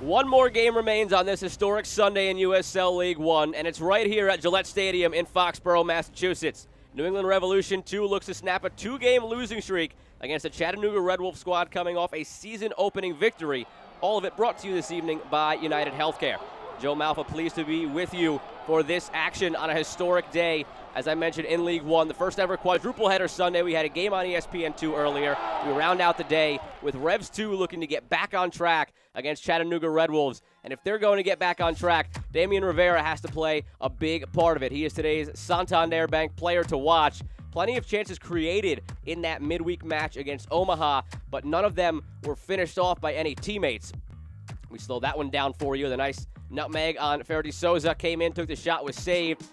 One more game remains on this historic Sunday in USL League One, and it's right here at Gillette Stadium in Foxborough, Massachusetts. New England Revolution 2 looks to snap a two-game losing streak against the Chattanooga Red Wolf squad coming off a season-opening victory. All of it brought to you this evening by United Healthcare. Joe Malfa, pleased to be with you for this action on a historic day. As I mentioned, in League One, the first ever quadruple header Sunday. We had a game on ESPN2 earlier. We round out the day with Revs 2 looking to get back on track against Chattanooga Red Wolves. And if they're going to get back on track, Damian Rivera has to play a big part of it. He is today's Santander Bank player to watch. Plenty of chances created in that midweek match against Omaha, but none of them were finished off by any teammates. We slowed that one down for you. The nice nutmeg on Ferdy Souza came in, took the shot, was saved.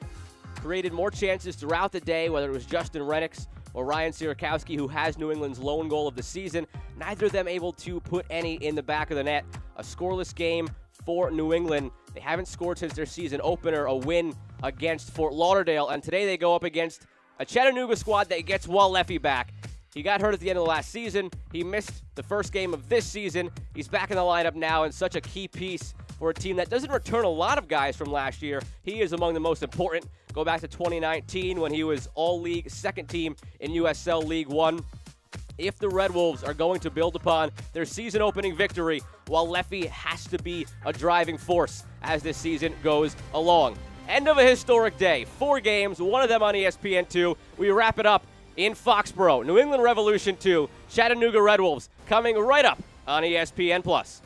Created more chances throughout the day, whether it was Justin Rennicks or Ryan Sierakowski, who has New England's lone goal of the season. Neither of them able to put any in the back of the net. A scoreless game for New England. They haven't scored since their season opener, a win against Fort Lauderdale. And today they go up against a Chattanooga squad that gets Wal Leffy back. He got hurt at the end of the last season. He missed the first game of this season. He's back in the lineup now and such a key piece for a team that doesn't return a lot of guys from last year. He is among the most important. Go back to 2019 when he was all-league second team in USL League One. If the Red Wolves are going to build upon their season-opening victory, Wal Leffy has to be a driving force as this season goes along. End of a historic day. 4 games, one of them on ESPN2. We wrap it up in Foxborough. New England Revolution 2, Chattanooga Red Wolves, coming right up on ESPN+.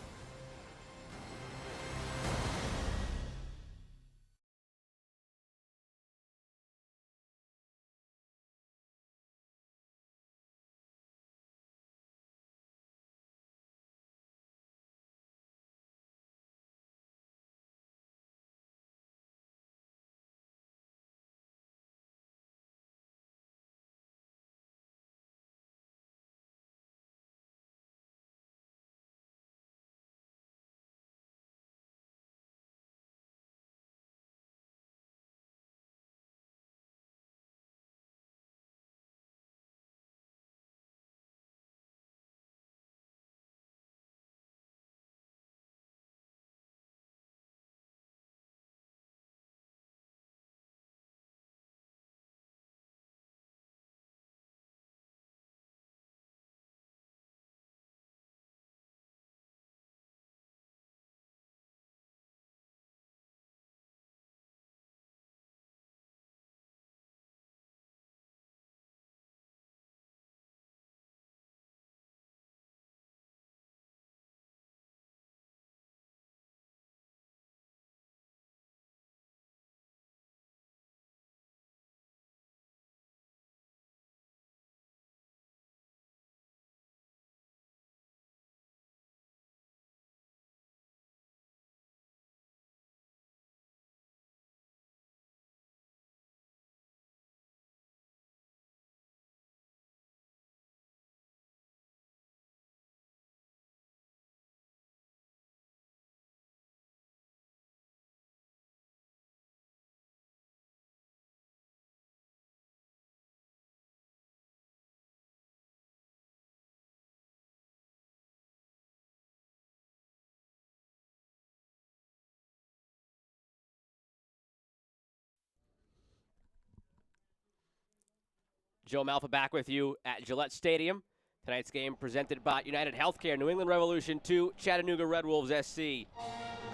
Joe Malfa back with you at Gillette Stadium. Tonight's game presented by United Healthcare. New England Revolution 2, Chattanooga Red Wolves SC.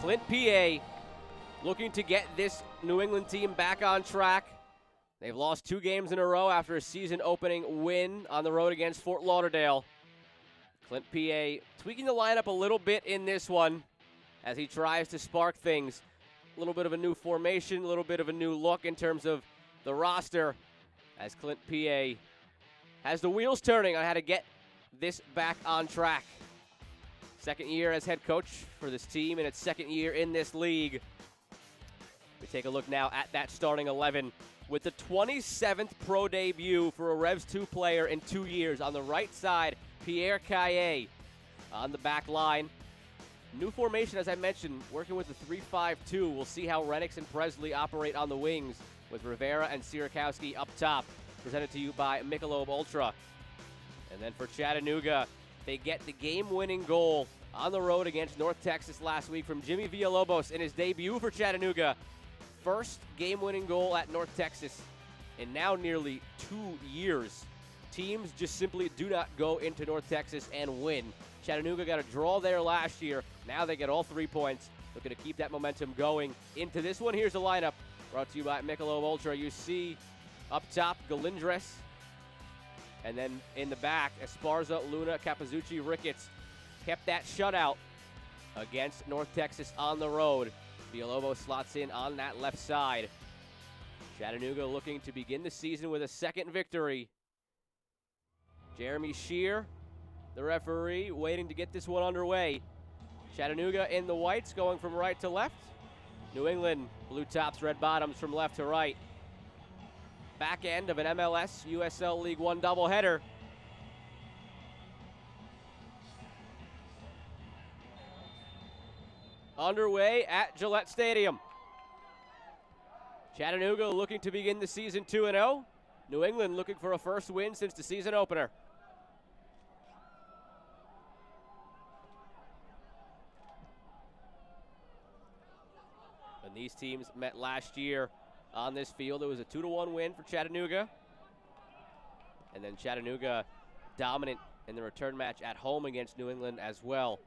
Clint PA looking to get this New England team back on track. They've lost 2 games in a row after a season-opening win on the road against Fort Lauderdale. Clint PA tweaking the lineup a little bit in this one as he tries to spark things. A little bit of a new formation, a little bit of a new look in terms of the roster, as Clint PA has the wheels turning on how to get this back on track. Second year as head coach for this team, and its second year in this league. We take a look now at that starting 11 with the 27th pro debut for a Revs 2 player in 2 years. On the right side, Pierre Caillet on the back line. New formation, as I mentioned, working with the 3-5-2. We'll see how Rennicks and Presley operate on the wings, with Rivera and Sierakowski up top. Presented to you by Michelob Ultra. And then for Chattanooga, They get the game-winning goal on the road against North Texas last week from Jimmy Villalobos in his debut for Chattanooga. First game-winning goal at North Texas in now nearly 2 years. Teams just simply do not go into North Texas and win. Chattanooga got a draw there last year. Now they get all 3 points. Looking to keep that momentum going into this one. Here's the lineup brought to you by Michelob Ultra. You see up top Galindres, and then in the back Esparza, Luna, Capizzucci, Ricketts. Kept that shutout against North Texas on the road. Villalobos slots in on that left side. Chattanooga looking to begin the season with a second victory. Jeremy Shear, the referee, waiting to get this one underway. Chattanooga in the whites, going from right to left. New England, blue tops, red bottoms, from left to right. Back end of an MLS USL League One doubleheader. Underway at Gillette Stadium. Chattanooga looking to begin the season 2-0. New England looking for a first win since the season opener. When these teams met last year on this field, it was a 2-1 win for Chattanooga. And then Chattanooga dominant in the return match at home against New England as well.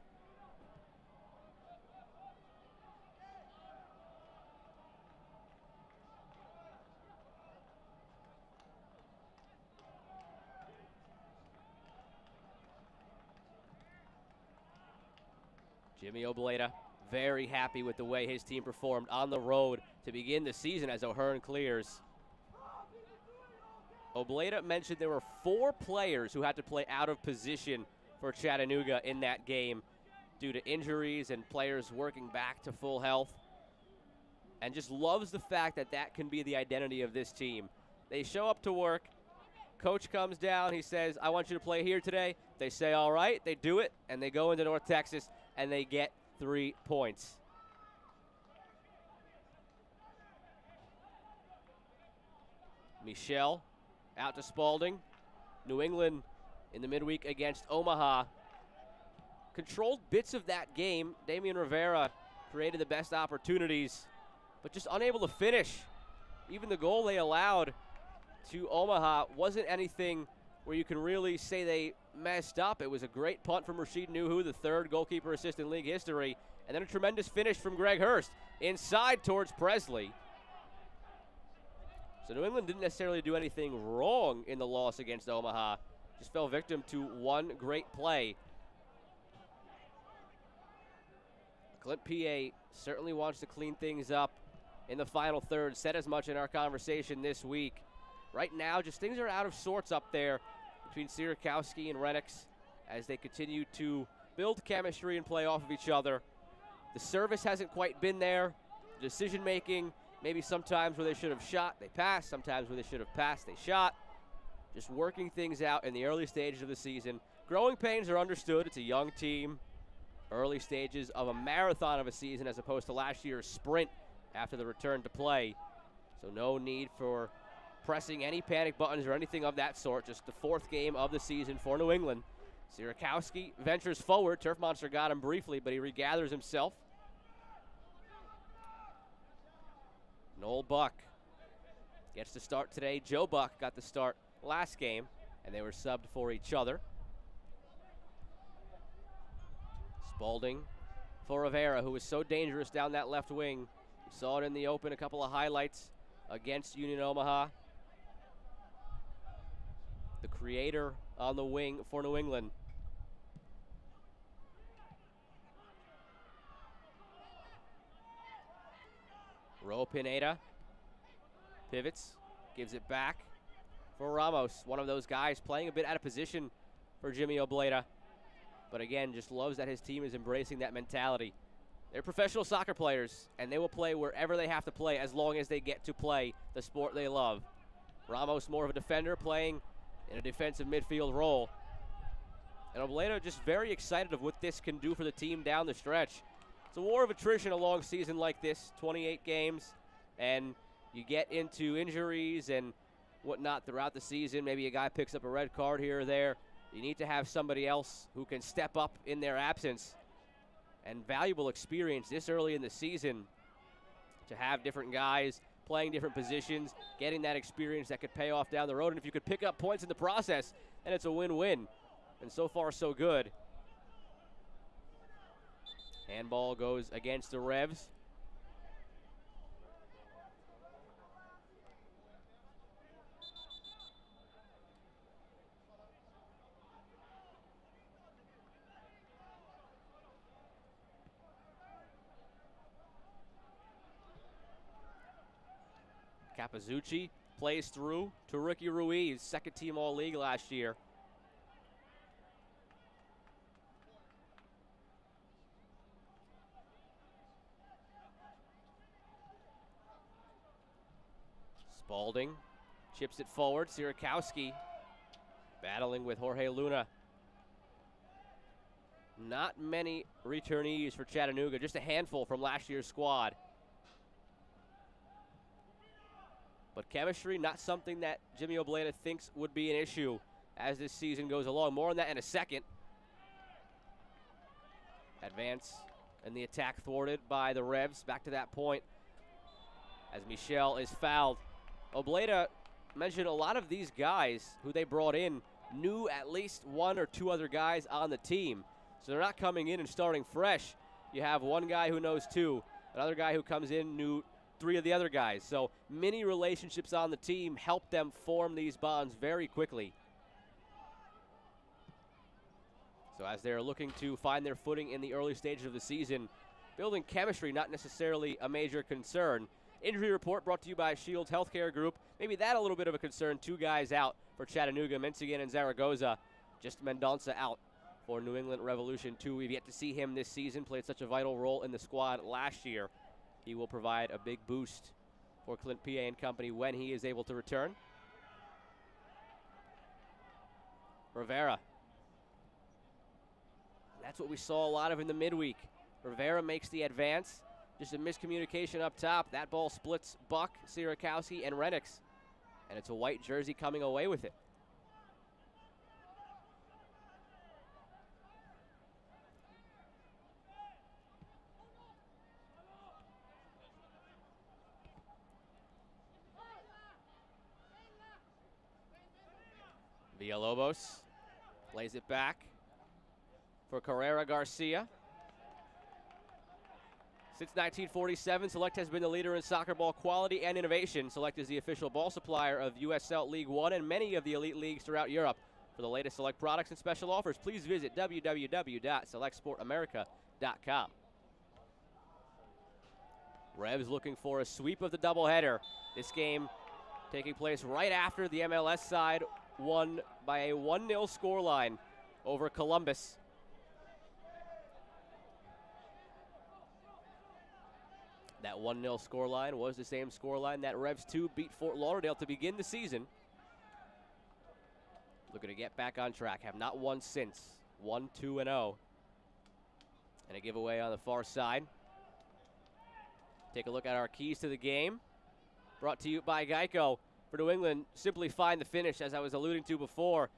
Jimmy Obleda very happy with the way his team performed on the road to begin the season as O'Hearn clears. Obleda mentioned there were 4 players who had to play out of position for Chattanooga in that game due to injuries and players working back to full health, and just loves the fact that that can be the identity of this team. They show up to work, coach comes down, he says, I want you to play here today. They say, all right, they do it, and they go into North Texas, and they get 3 points. Michelle out to Spalding. New England in the midweek against Omaha controlled bits of that game. Damian Rivera created the best opportunities, but just unable to finish. Even the goal they allowed to Omaha wasn't anything where you can really say they messed up. It was a great punt from Rashid Nuhu, the 3rd goalkeeper assist in league history, and then a tremendous finish from Greg Hurst inside towards Presley. So New England didn't necessarily do anything wrong in the loss against Omaha, just fell victim to one great play. Clint P.A. certainly wants to clean things up in the final third, said as much in our conversation this week. Right now, just things are out of sorts up there between Sierakowski and Renix as they continue to build chemistry and play off of each other. The service hasn't quite been there. The decision-making, maybe sometimes where they should have shot, they passed. Sometimes where they should have passed, they shot. Just working things out in the early stages of the season. Growing pains are understood. It's a young team. Early stages of a marathon of a season as opposed to last year's sprint after the return to play. So no need for pressing any panic buttons or anything of that sort. Just the 4th game of the season for New England. Sierakowski ventures forward. Turf Monster got him briefly, but he regathers himself. Noel Buck gets to start today. Joe Buck got the start last game, and they were subbed for each other. Spalding for Rivera, who was so dangerous down that left wing. We saw it in the open, a couple of highlights against Union Omaha. The creator on the wing for New England. Ro Pineda pivots, gives it back for Ramos. One of those guys playing a bit out of position for Jimmy Obleda. But again, just loves that his team is embracing that mentality. They're professional soccer players, and they will play wherever they have to play as long as they get to play the sport they love. Ramos more of a defender, playing in a defensive midfield role. And Obleda just very excited of what this can do for the team down the stretch. It's a war of attrition a long season like this, 28 games, and you get into injuries and whatnot throughout the season. Maybe a guy picks up a red card here or there. You need to have somebody else who can step up in their absence, and valuable experience this early in the season to have different guys playing different positions, getting that experience that could pay off down the road. And if you could pick up points in the process, then it's a win-win. And so far, so good. Handball goes against the Revs. Capizzucci plays through to Ricky Ruiz, second team All-League last year. Spalding chips it forward. Sierakowski battling with Jorge Luna. Not many returnees for Chattanooga, just a handful from last year's squad. But chemistry, not something that Jimmy Obleda thinks would be an issue as this season goes along. More on that in a second. Advance and the attack thwarted by the Revs. Back to that point as Michel is fouled. Obleda mentioned a lot of these guys who they brought in knew at least one or two other guys on the team. So they're not coming in and starting fresh. You have one guy who knows two, another guy who comes in knew three of the other guys. So many relationships on the team help them form these bonds very quickly. So as they're looking to find their footing in the early stages of the season, building chemistry not necessarily a major concern. Injury report brought to you by Shields Healthcare Group. Maybe that a little bit of a concern. Two guys out for Chattanooga, Mencigan and Zaragoza. Just Mendonça out for New England Revolution 2. We've yet to see him this season. Played such a vital role in the squad last year. He will provide a big boost for Clint P.A. and company when he is able to return. Rivera. That's what we saw a lot of in the midweek. Rivera makes the advance. Just a miscommunication up top. That ball splits Buck, Sierakowski, and Renix. And it's a white jersey coming away with it. Villalobos lays it back for Carrera Garcia. Since 1947, Select has been the leader in soccer ball quality and innovation. Select is the official ball supplier of USL League One and many of the elite leagues throughout Europe. For the latest Select products and special offers, please visit www.selectsportamerica.com. Revs looking for a sweep of the doubleheader. This game taking place right after the MLS side won by a 1-0 scoreline over Columbus. That 1-0 scoreline was the same scoreline that Revs 2 beat Fort Lauderdale to begin the season. Looking to get back on track. Have not won since. 1-2-0. And a giveaway on the far side. Take a look at our keys to the game. Brought to you by Geico. For New England, simply find the finish, as I was alluding to before.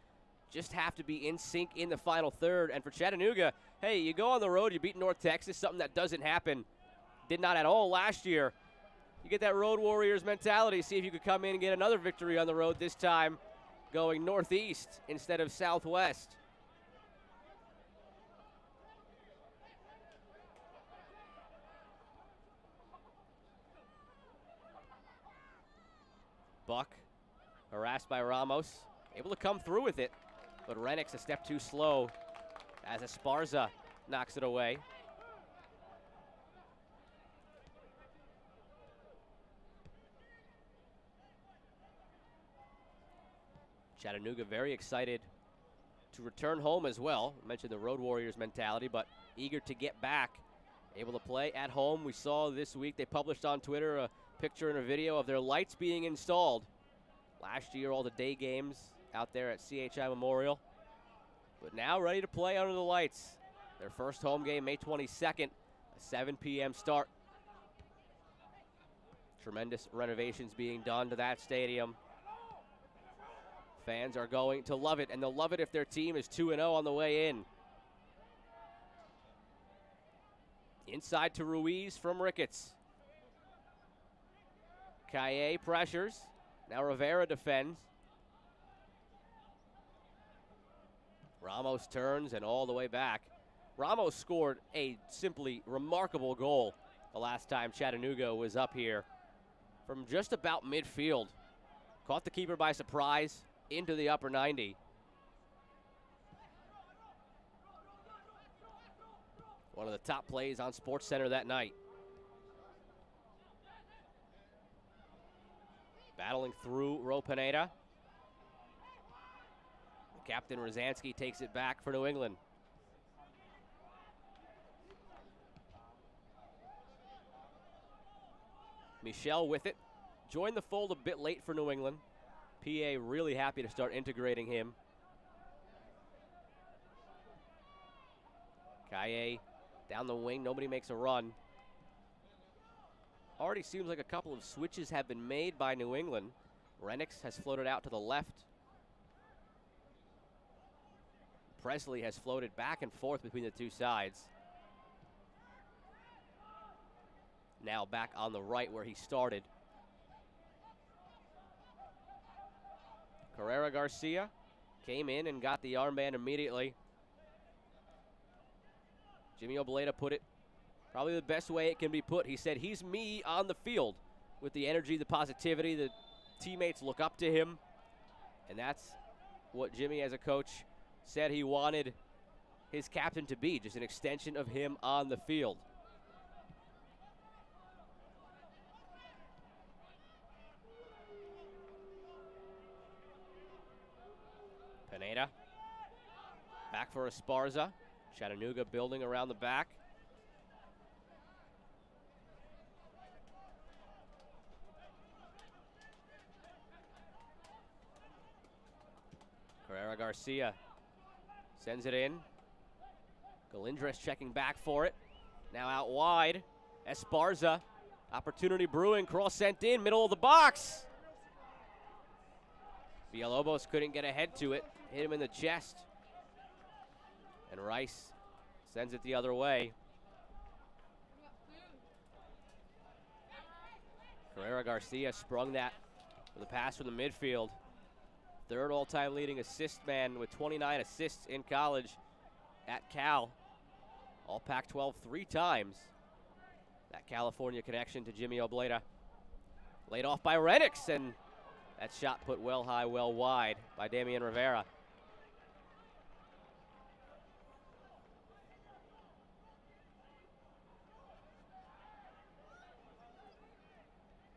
Just have to be in sync in the final third. And for Chattanooga, hey, you go on the road, you beat North Texas, something that doesn't happen. Did not at all last year. You get that Road Warriors mentality. See if you could come in and get another victory on the road, this time going northeast instead of southwest. Buck, harassed by Ramos, able to come through with it, but Renix a step too slow as Esparza knocks it away. Chattanooga very excited to return home as well. I mentioned the Road Warriors mentality, but eager to get back, able to play at home. We saw this week they published on Twitter a picture and a video of their lights being installed. Last year, all the day games out there at CHI Memorial. But now ready to play under the lights. Their first home game, May 22nd, a 7 p.m. start. Tremendous renovations being done to that stadium. Fans are going to love it, and they'll love it if their team is 2-0 on the way in. Inside to Ruiz from Ricketts. Kaye pressures. Now Rivera defends. Ramos turns and all the way back. Ramos scored a simply remarkable goal the last time Chattanooga was up here from just about midfield. Caught the keeper by surprise into the upper 90. One of the top plays on SportsCenter that night. Battling through Pineda. Captain Rosansky takes it back for New England. Michel with it. Joined the fold a bit late for New England. PA really happy to start integrating him. Kaye down the wing. Nobody makes a run. Already seems like a couple of switches have been made by New England. Renix has floated out to the left. Presley has floated back and forth between the two sides. Now back on the right where he started. Carrera Garcia came in and got the armband immediately. Jimmy Obleda put it probably the best way it can be put. He said, he's me on the field with the energy, the positivity. The teammates look up to him. And that's what Jimmy as a coach said he wanted his captain to be, just an extension of him on the field. Pineda back for Esparza. Chattanooga building around the back. Carrera Garcia sends it in. Galindres checking back for it. Now out wide. Esparza. Opportunity brewing. Cross sent in. Middle of the box. Villalobos couldn't get ahead to it. Hit him in the chest. And Rice sends it the other way. Carrera Garcia sprung that with a pass from the midfield. Third all-time leading assist man with 29 assists in college at Cal. All Pac-12 3 times. That California connection to Jimmy Obleda. Laid off by Renix, and that shot put well high, well wide by Damian Rivera.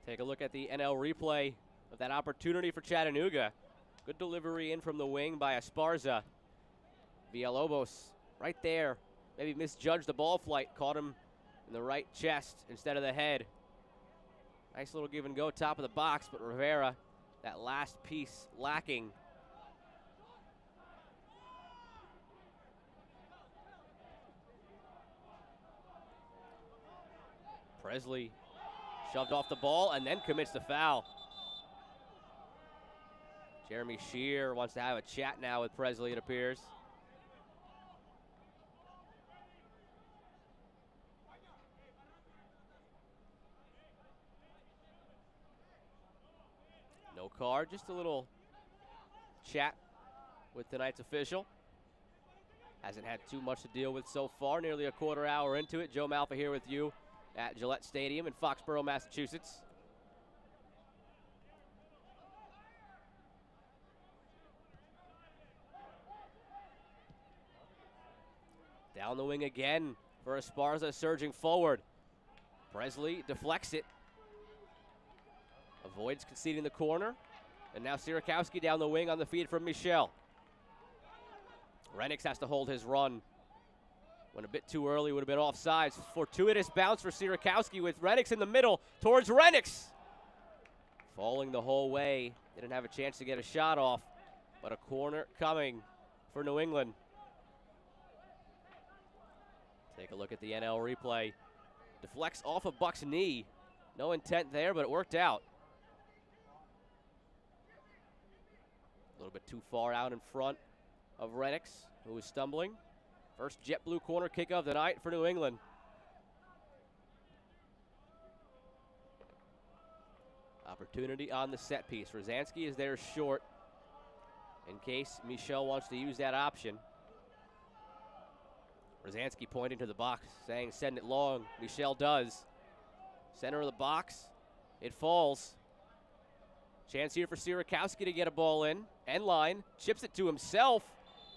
Take a look at the NL replay of that opportunity for Chattanooga. Good delivery in from the wing by Esparza. Villalobos right there. Maybe misjudged the ball flight. Caught him in the right chest instead of the head. Nice little give and go top of the box, but Rivera, that last piece lacking. Presley shoved off the ball and then commits the foul. Jeremy Shear wants to have a chat now with Presley, it appears. No card, just a little chat with tonight's official. Hasn't had too much to deal with so far, nearly a quarter hour into it. Joe Malfa here with you at Gillette Stadium in Foxborough, Massachusetts. Down the wing again for Esparza, surging forward. Presley deflects it. Avoids conceding the corner. And now Sierakowski down the wing on the feed from Michel. Renix has to hold his run. Went a bit too early, would have been offsides. Fortuitous bounce for Sierakowski with Renix in the middle towards Renix. Falling the whole way. Didn't have a chance to get a shot off. But a corner coming for New England. Take a look at the NL replay. Deflects off of Buck's knee. No intent there, but it worked out. little bit too far out in front of Renix, who was stumbling. First JetBlue corner kick of the night for New England. Opportunity on the set piece. Rosansky is there short in case Michel wants to use that option. Rosansky pointing to the box, saying send it long. Michel does. Center of the box. It falls. Chance here for Sierakowski to get a ball in. End line. Chips it to himself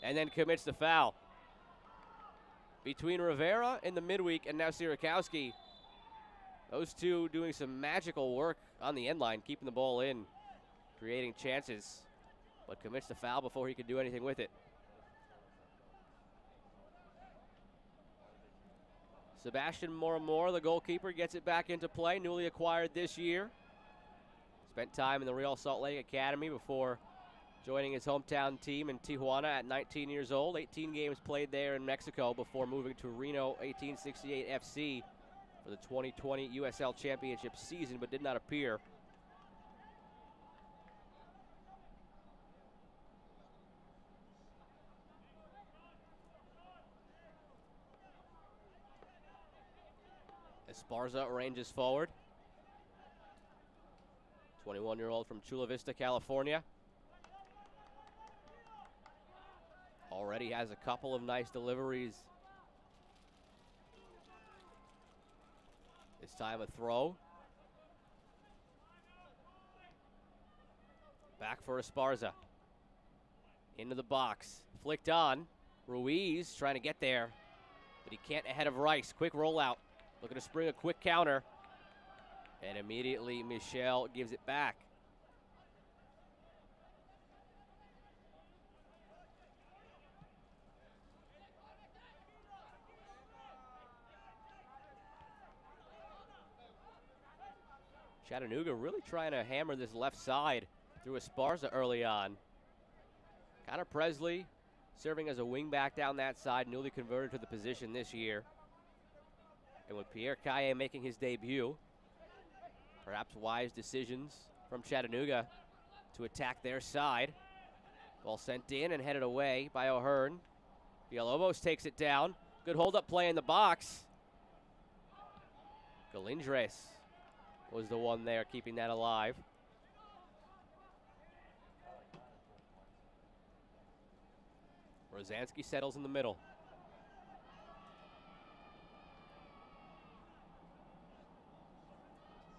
and then commits the foul. Between Rivera in the midweek and now Sierakowski, those two doing some magical work on the end line, keeping the ball in, creating chances, but commits the foul before he could do anything with it. Sebastian Moramora, the goalkeeper, gets it back into play, newly acquired this year. Spent time in the Real Salt Lake Academy before joining his hometown team in Tijuana at 19 years old. 18 games played there in Mexico before moving to Reno 1868 FC for the 2020 USL Championship season, but did not appear. Esparza ranges forward. 21-year-old from Chula Vista, California. Already has a couple of nice deliveries. This time a throw. Back for Esparza. Into the box. Flicked on. Ruiz trying to get there, but he can't ahead of Rice. Quick rollout. Looking to spring a quick counter. And immediately Michel gives it back. Chattanooga really trying to hammer this left side through Esparza early on. Connor Presley serving as a wingback down that side, newly converted to the position this year. And with Pierre Caille making his debut, perhaps wise decisions from Chattanooga to attack their side. Ball sent in and headed away by O'Hearn. Villalobos takes it down. Good hold-up play in the box. Galindres was the one there keeping that alive. Rosansky settles in the middle.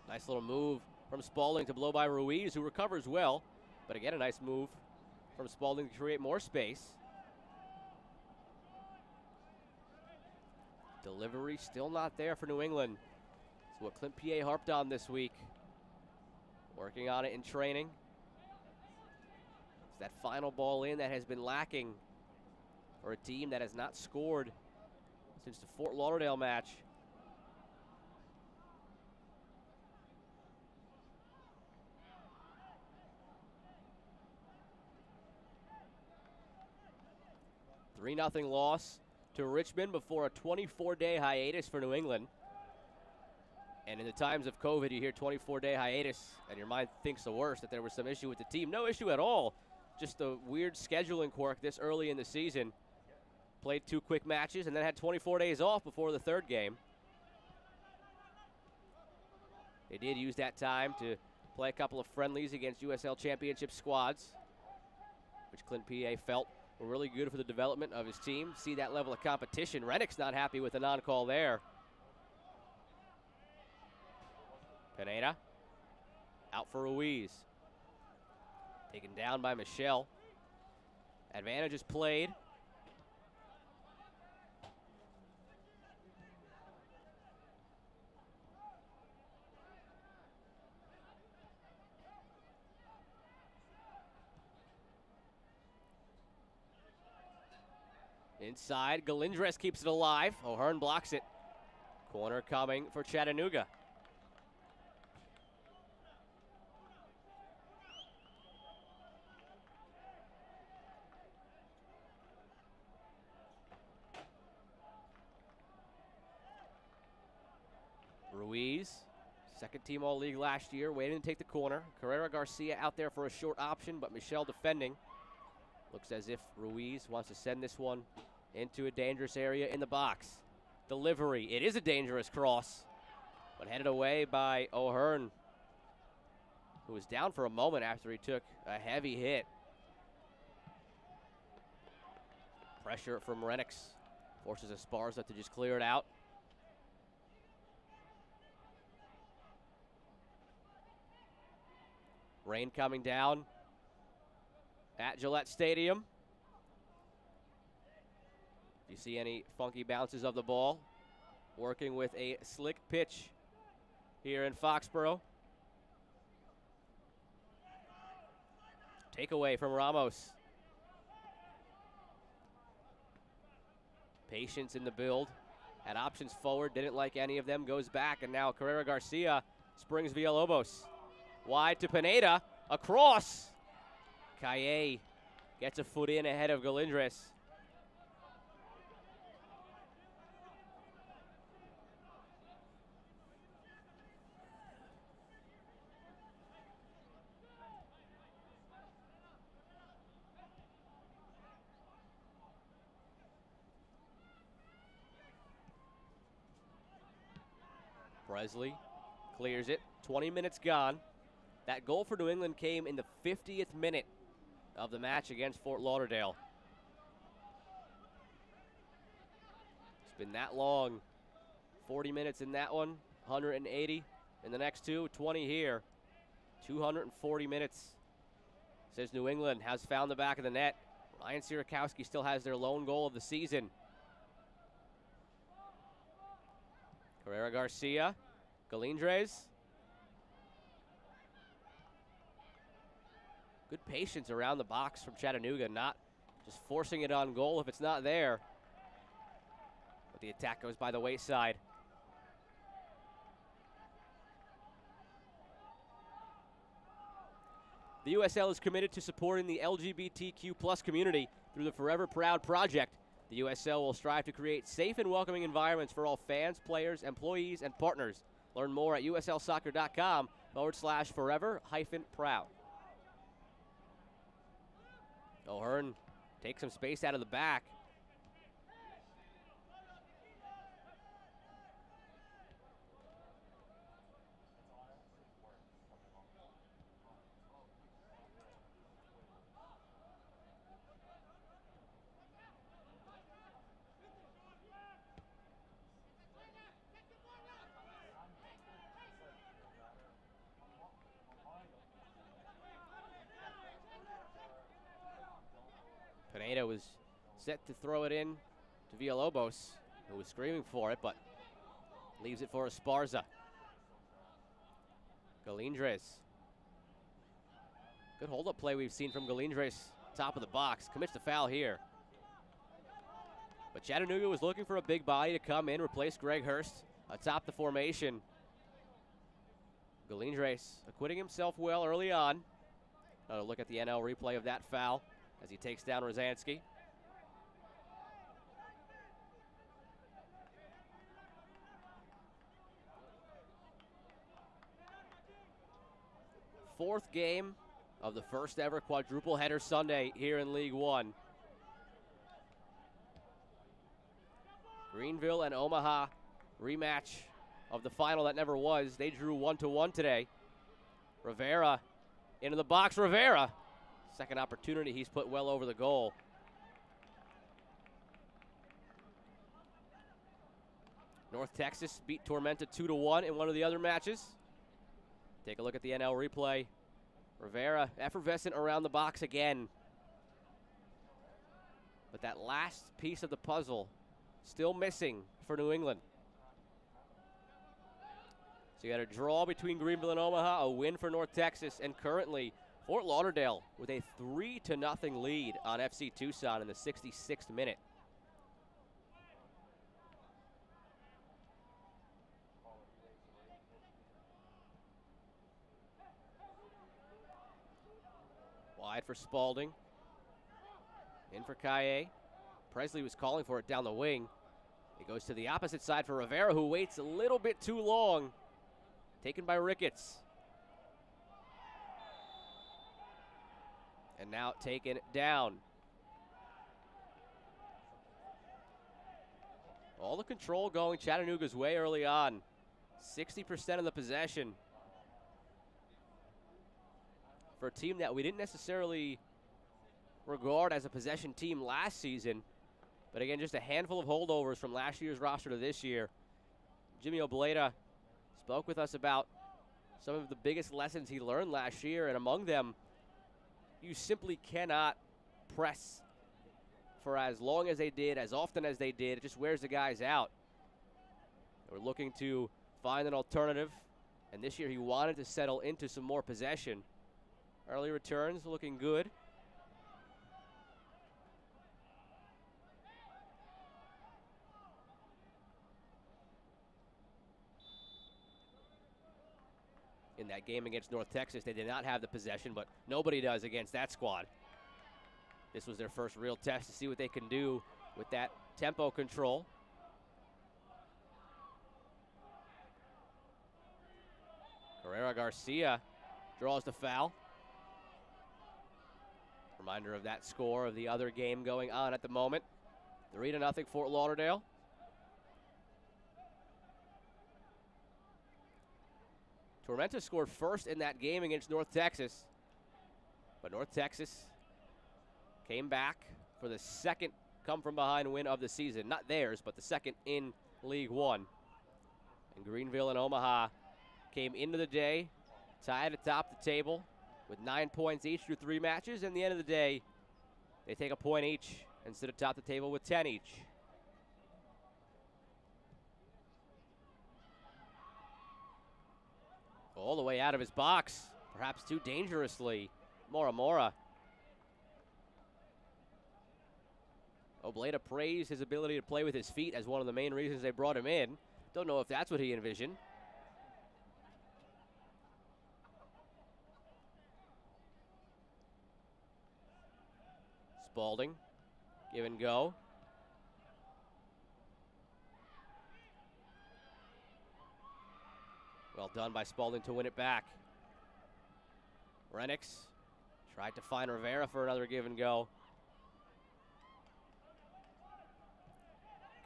Nice little move from Spalding to blow by Ruiz, who recovers well. But again, a nice move from Spalding to create more space. Delivery still not there for New England. It's what Clint Piet harped on this week. Working on it in training. It's that final ball in that has been lacking for a team that has not scored since the Fort Lauderdale match. A 3-0 loss to Richmond before a 24-day hiatus for New England. And in the times of COVID, you hear 24-day hiatus, and your mind thinks the worst, that there was some issue with the team. No issue at all. Just a weird scheduling quirk this early in the season. Played 2 quick matches and then had 24 days off before the third game. They did use that time to play a couple of friendlies against USL Championship squads, which Clint Piet felt were really good for the development of his team. See that level of competition. Rennick's not happy with the non-call there. Pineda out for Ruiz. Taken down by Michel. Advantage is played. Inside, Galindres keeps it alive. O'Hearn blocks it. Corner coming for Chattanooga. Ruiz, second team All-League last year, waiting to take the corner. Carrera Garcia out there for a short option, but Michel defending. Looks as if Ruiz wants to send this one into a dangerous area in the box. Delivery. It is a dangerous cross, but headed away by O'Hearn, who was down for a moment after he took a heavy hit. Pressure from Renix forces Esparza to just clear it out. Rain coming down at Gillette Stadium. You see any funky bounces of the ball? Working with a slick pitch here in Foxborough. Takeaway from Ramos. Patience in the build. Had options forward, didn't like any of them, goes back, and now Carrera Garcia springs Villalobos. Wide to Pineda, across. Calle gets a foot in ahead of Galindres. Presley clears it. 20 minutes gone. That goal for New England came in the 50th minute of the match against Fort Lauderdale. It's been that long. 40 minutes in that one, 180 in the next two, 20 here. 240 minutes since New England has found the back of the net. Ryan Sierakowski still has their lone goal of the season. Carrera Garcia, Galindres. Good patience around the box from Chattanooga, not just forcing it on goal if it's not there. But the attack goes by the wayside. The USL is committed to supporting the LGBTQ plus community through the Forever Proud project. The USL will strive to create safe and welcoming environments for all fans, players, employees, and partners. Learn more at uslsoccer.com/forever-proud. O'Hearn takes some space out of the back. Pineda was set to throw it in to Villalobos, who was screaming for it, but leaves it for Esparza. Galindres. Good hold-up play we've seen from Galindres, top of the box. Commits the foul here. But Chattanooga was looking for a big body to come in, replace Greg Hurst atop the formation. Galindres acquitting himself well early on. Another look at the NL replay of that foul as he takes down Rosansky. Fourth game of the first ever quadruple header Sunday here in League One. Greenville and Omaha rematch of the final that never was. They drew 1-1 today. Rivera into the box. Rivera, second opportunity, he's put well over the goal. North Texas beat Tormenta 2-1 in one of the other matches. Take a look at the NL replay. Rivera effervescent around the box again. But that last piece of the puzzle still missing for New England. So you got a draw between Greenville and Omaha, a win for North Texas, and currently Fort Lauderdale with a 3-0 lead on FC Tucson in the 66th minute. Wide for Spalding. In for Calle. Presley was calling for it down the wing. It goes to the opposite side for Rivera, who waits a little bit too long. Taken by Ricketts. And now taken down. All the control going Chattanooga's way early on. 60% of the possession. For a team that we didn't necessarily regard as a possession team last season. But again, just a handful of holdovers from last year's roster to this year. Jimmy Obleda spoke with us about some of the biggest lessons he learned last year, and among them, you simply cannot press for as long as they did, as often as they did. It just wears the guys out. We're looking to find an alternative, and this year he wanted to settle into some more possession. Early returns looking good. In that game against North Texas, they did not have the possession, but nobody does against that squad. This was their first real test to see what they can do with that tempo control. Carrera Garcia draws the foul. Reminder of that score of the other game going on at the moment. 3-0 Fort Lauderdale. Tormenta scored first in that game against North Texas, but North Texas came back for the second come-from-behind win of the season. Not theirs, but the second in League One. And Greenville and Omaha came into the day tied atop the table with 9 points each through 3 matches. And at the end of the day, they take a point each and sit atop the table with 10 each. All the way out of his box, perhaps too dangerously. Mora. Obleda praised his ability to play with his feet as one of the main reasons they brought him in. Don't know if that's what he envisioned. Spalding, give and go. Well done by Spalding to win it back. Renix tried to find Rivera for another give and go.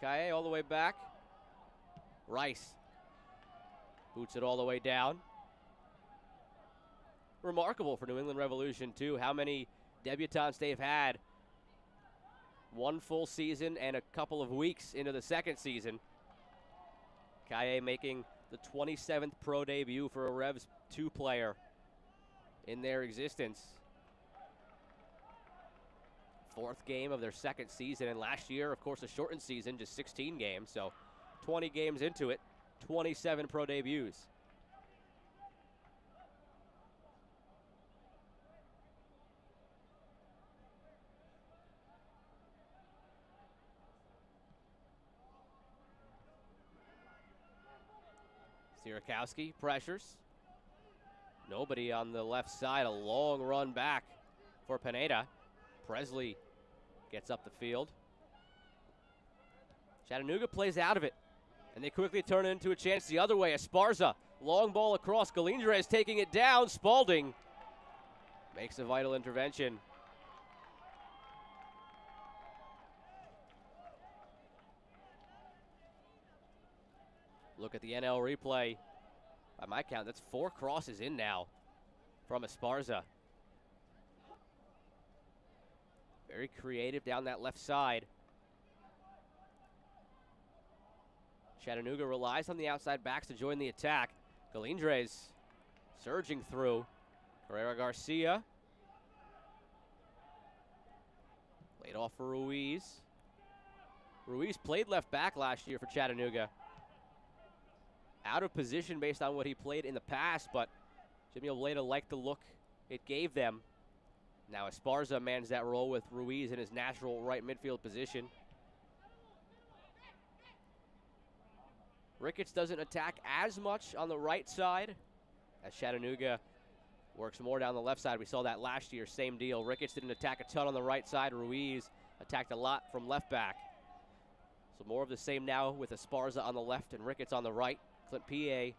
Kaye all the way back. Rice boots it all the way down. Remarkable for New England Revolution, too, how many debutantes they've had. 1 full season and a couple of weeks into the second season. Kaye making the 27th pro debut for a Revs 2 player in their existence. 4th game of their second season, and last year, of course, a shortened season, just 16 games, so 20 games into it, 27 pro debuts. Sierakowski pressures. Nobody on the left side. A long run back for Pineda. Presley gets up the field. Chattanooga plays out of it, and they quickly turn it into a chance the other way. Esparza, long ball across. Galindrez taking it down. Spalding makes a vital intervention. Look at the NL replay. By my count, that's 4 crosses in now from Esparza. Very creative down that left side. Chattanooga relies on the outside backs to join the attack. Galindrez surging through. Carrera Garcia. Laid off for Ruiz. Ruiz played left back last year for Chattanooga. Out of position based on what he played in the past, but Jimmy Obleda liked the look it gave them. Now Esparza mans that role with Ruiz in his natural right midfield position. Ricketts doesn't attack as much on the right side as Chattanooga works more down the left side. We saw that last year, same deal. Ricketts didn't attack a ton on the right side. Ruiz attacked a lot from left back. So more of the same now with Esparza on the left and Ricketts on the right. Clint P.A.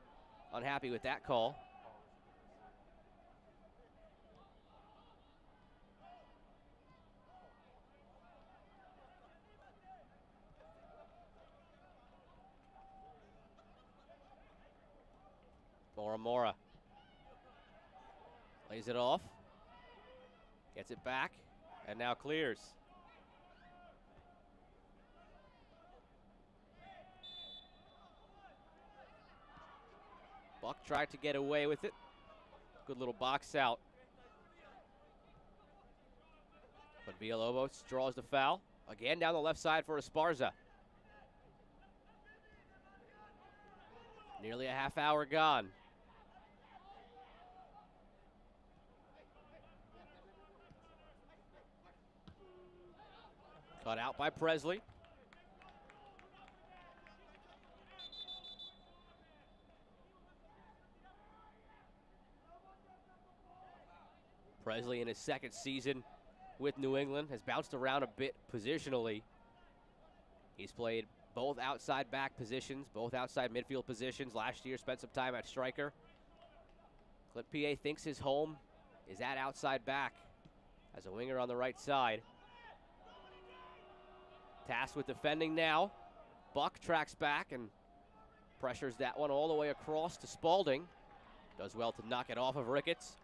unhappy with that call. Mora lays it off, gets it back, and now clears. Buck tried to get away with it. Good little box out. But Villalobos draws the foul. Again down the left side for Esparza. Nearly a half hour gone. Cut out by Presley. Presley in his second season with New England has bounced around a bit positionally. He's played both outside back positions, both outside midfield positions. Last year spent some time at striker. Clint PA thinks his home is at outside back as a winger on the right side. Tasked with defending now. Buck tracks back and pressures that one all the way across to Spalding. Does well to knock it off of Ricketts.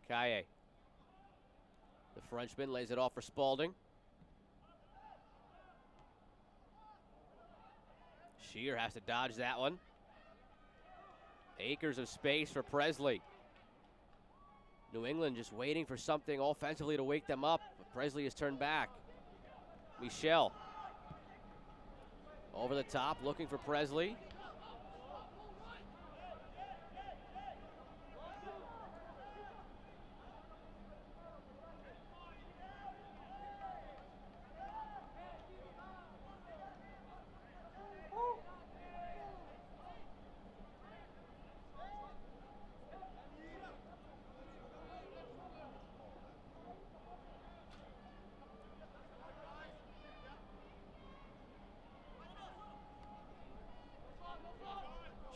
Kaye. The Frenchman lays it off for Spalding. Shear has to dodge that one. Acres of space for Presley. New England just waiting for something offensively to wake them up, but Presley has turned back. Michel. Over the top, looking for Presley.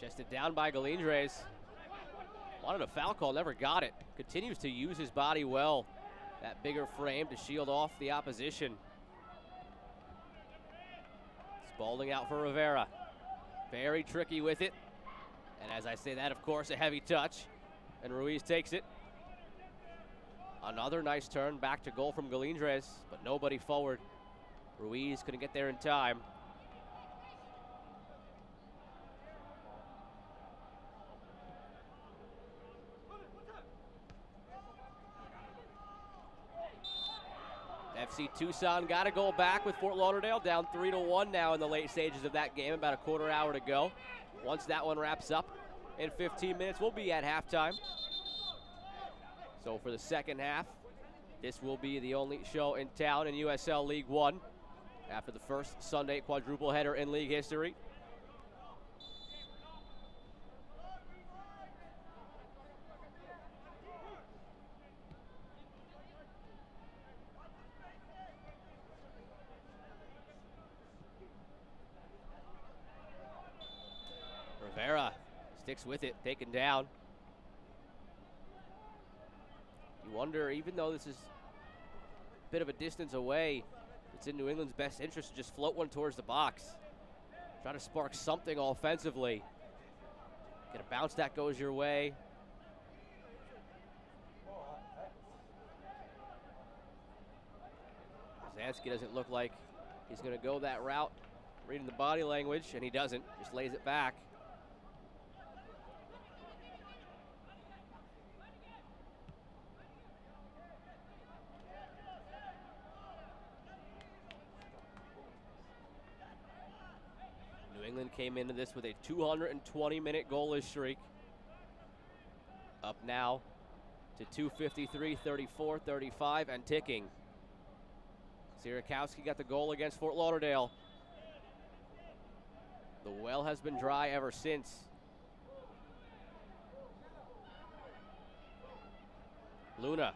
Chested down by Galindres. Wanted a foul call, never got it. Continues to use his body well. That bigger frame to shield off the opposition. Spalding out for Rivera. Very tricky with it. And as I say that, of course, a heavy touch. And Ruiz takes it. Another nice turn back to goal from Galindres, but nobody forward. Ruiz couldn't get there in time. FC Tucson got a goal back with Fort Lauderdale, down 3-1 now in the late stages of that game, about a quarter hour to go. Once that one wraps up in 15 minutes, we'll be at halftime. So for the second half, this will be the only show in town in USL League One after the first Sunday quadruple header in league history. Rivera sticks with it, taken down. You wonder, even though this is a bit of a distance away, it's in New England's best interest to just float one towards the box. Try to spark something offensively. Get a bounce that goes your way. Zansky doesn't look like he's going to go that route, reading the body language, and he doesn't, just lays it back. New England came into this with a 220-minute goalless streak. Up now to 253, 34, 35, and ticking. Sierakowski got the goal against Fort Lauderdale. The well has been dry ever since. Luna.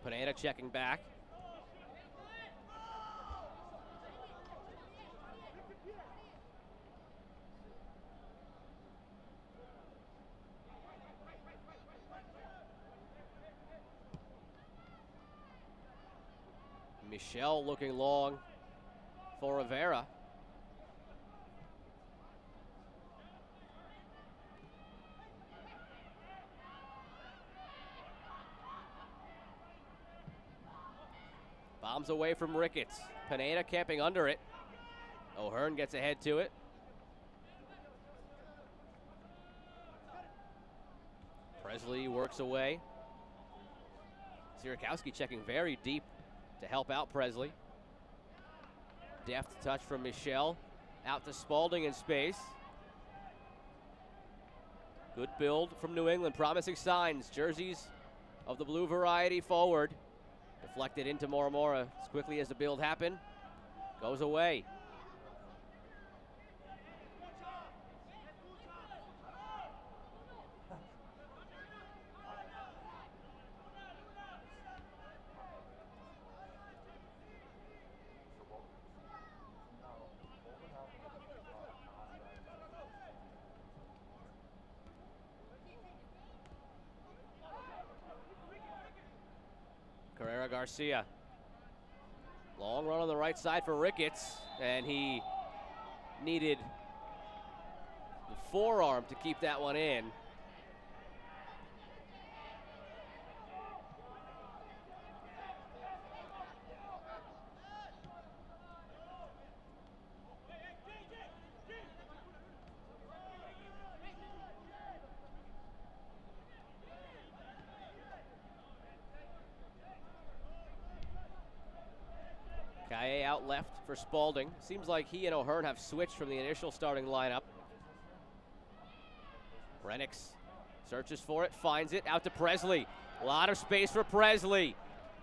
Pineda checking back. Michel looking long for Rivera. Bombs away from Ricketts. Pineda camping under it. O'Hearn gets ahead to it. Presley works away. Sierakowski checking very deep to help out Presley. Deft touch from Michel. Out to Spalding in space. Good build from New England. Promising signs. Jerseys of the blue variety forward. Deflected into Moramora as quickly as the build happened. Goes away. Carrera Garcia. Long run on the right side for Ricketts, and he needed the forearm to keep that one in. Kaye out left for Spalding. Seems like he and O'Hearn have switched from the initial starting lineup. Renix searches for it, finds it, out to Presley. A lot of space for Presley.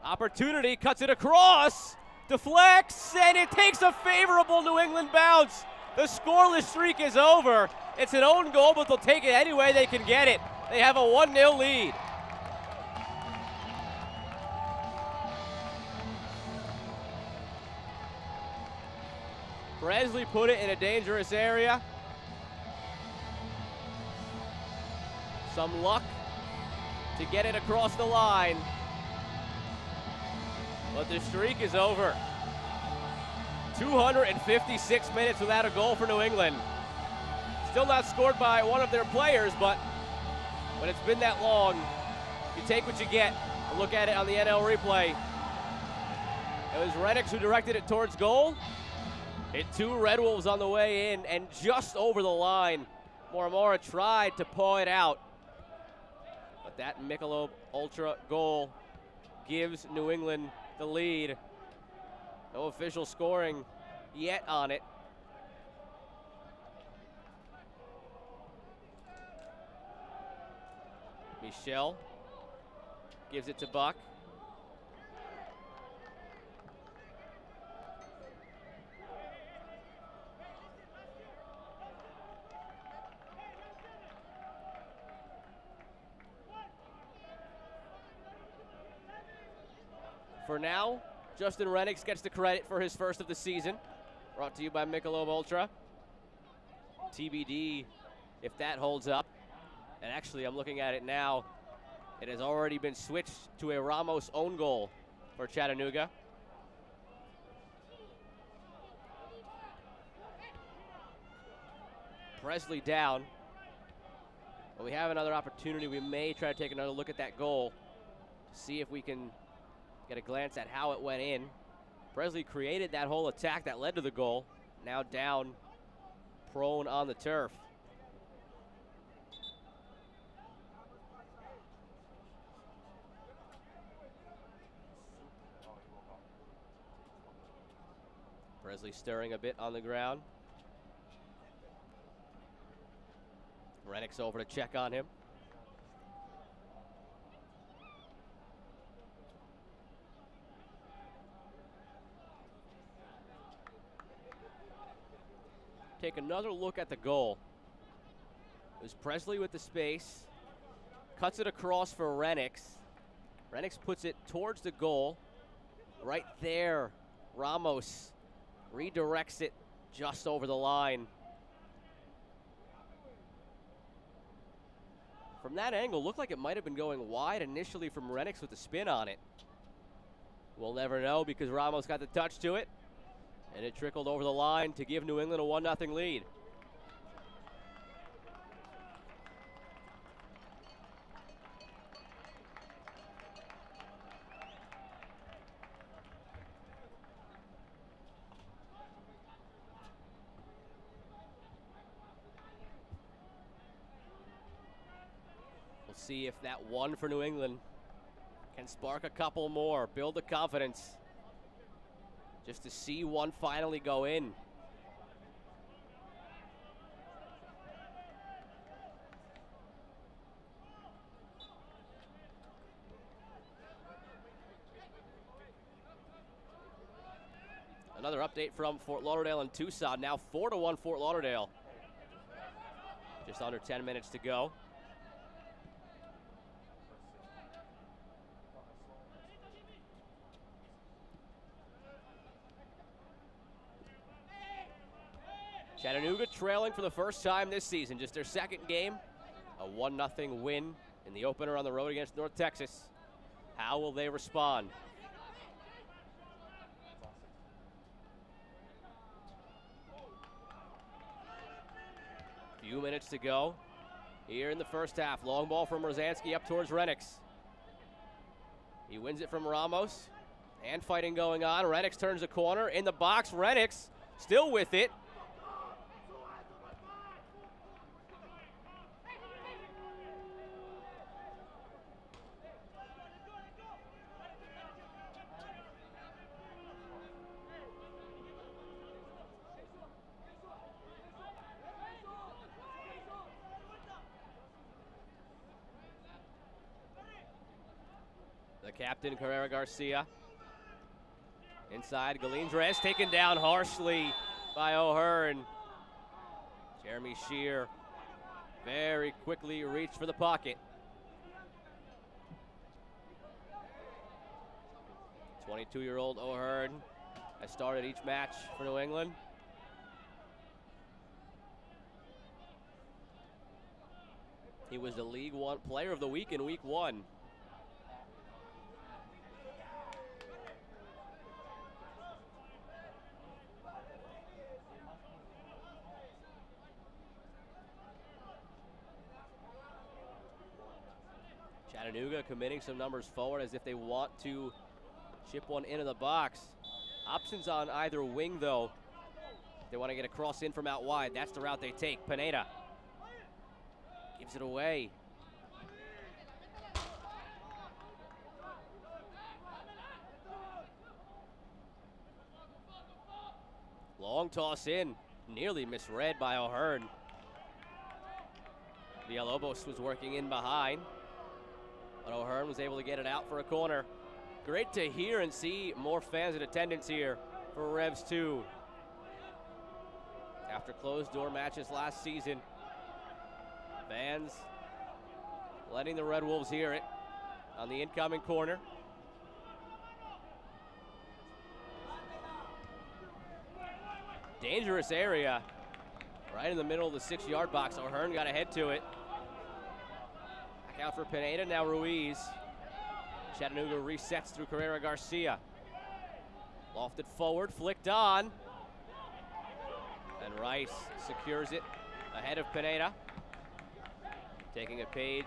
Opportunity, cuts it across, deflects, and it takes a favorable New England bounce. The scoreless streak is over. It's an own goal, but they'll take it any way they can get it. They have a 1-0 lead. Presley put it in a dangerous area. Some luck to get it across the line. But the streak is over. 256 minutes without a goal for New England. Still not scored by one of their players, but when it's been that long, you take what you get. Look at it on the NL replay. It was Renix who directed it towards goal. Hit two Red Wolves on the way in and just over the line. Moramora tried to paw it out. But that Michelob Ultra goal gives New England the lead. No official scoring yet on it. Michel gives it to Buck. For now, Justin Renix gets the credit for his first of the season. Brought to you by Michelob Ultra. TBD if that holds up. And actually, I'm looking at it now. It has already been switched to a Ramos own goal for Chattanooga. Presley down. But we have another opportunity. We may try to take another look at that goal to see if we can get a glance at how it went in. Presley created that whole attack that led to the goal. Now down, prone on the turf. Presley stirring a bit on the ground. Renix over to check on him. Take another look at the goal. It was Presley with the space. Cuts it across for Renix. Renix puts it towards the goal. Right there, Ramos redirects it just over the line. From that angle, looked like it might have been going wide initially from Renix with the spin on it. We'll never know because Ramos got the touch to it, and it trickled over the line to give New England a 1-0 lead. We'll see if that one for New England can spark a couple more, build the confidence, just to see one finally go in. Another update from Fort Lauderdale and Tucson. Now 4-1 Fort Lauderdale. Just under 10 minutes to go. Chattanooga trailing for the first time this season, just their second game. A 1-0 win in the opener on the road against North Texas. How will they respond? Few minutes to go here in the first half. Long ball from Rosansky up towards Renix. He wins it from Ramos. And fighting going on. Renix turns the corner in the box. Renix still with it. The captain, Carrera Garcia. Inside, Galindres taken down harshly by O'Hearn. Jeremy Shear very quickly reached for the pocket. 22-year-old O'Hearn has started each match for New England. He was the League One Player of the Week in Week 1. Chattanooga committing some numbers forward as if they want to chip one into the box. Options on either wing, though. If they want to get a cross in from out wide, that's the route they take. Pineda gives it away. Long toss in, nearly misread by O'Hearn. Villalobos was working in behind, but O'Hearn was able to get it out for a corner. Great to hear and see more fans in attendance here for Revs 2. After closed door matches last season, fans letting the Red Wolves hear it on the incoming corner. Dangerous area, right in the middle of the 6-yard box. O'Hearn got ahead to it. Back out for Pineda, now Ruiz. Chattanooga resets through Carrera Garcia. Lofted forward, flicked on. And Rice secures it ahead of Pineda. Taking a page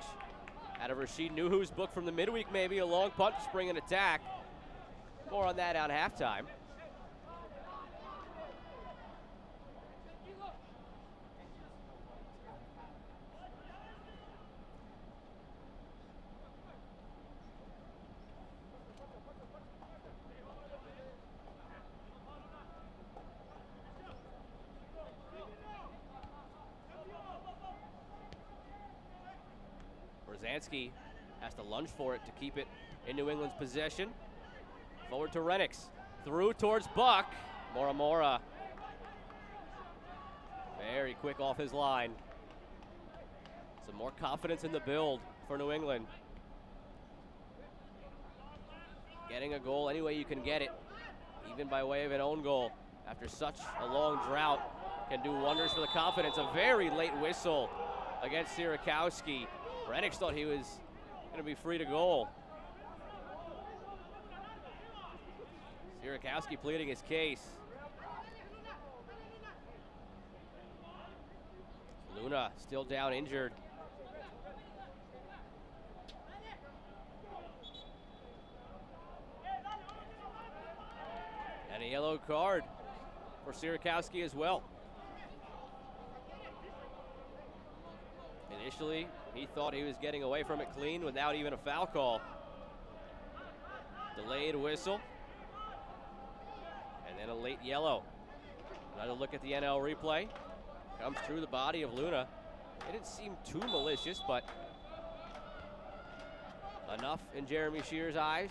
out of Rashid Nuhu's book from the midweek, maybe a long punt to spring an attack. More on that on halftime. Rosansky has to lunge for it to keep it in New England's possession. Forward to Renix. Through towards Buck. Moramora. Very quick off his line. Some more confidence in the build for New England. Getting a goal any way you can get it, even by way of an own goal. After such a long drought, can do wonders for the confidence. A very late whistle against Sierakowski. Renix thought he was going to be free to goal. Sierakowski pleading his case. Luna still down injured. And a yellow card for Sierakowski as well. Initially, he thought he was getting away from it clean without even a foul call. Delayed whistle. And then a late yellow. Another look at the NL replay. Comes through the body of Luna. It didn't seem too malicious, but enough in Jeremy Shear's eyes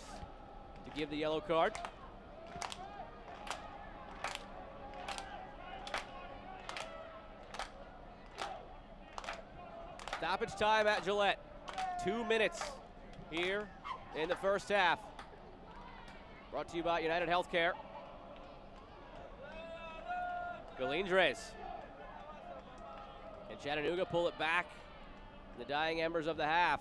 to give the yellow card. Stoppage time at Gillette. 2 minutes here in the first half. Brought to you by United Healthcare. Galindres. And Chattanooga pull it back in the dying embers of the half.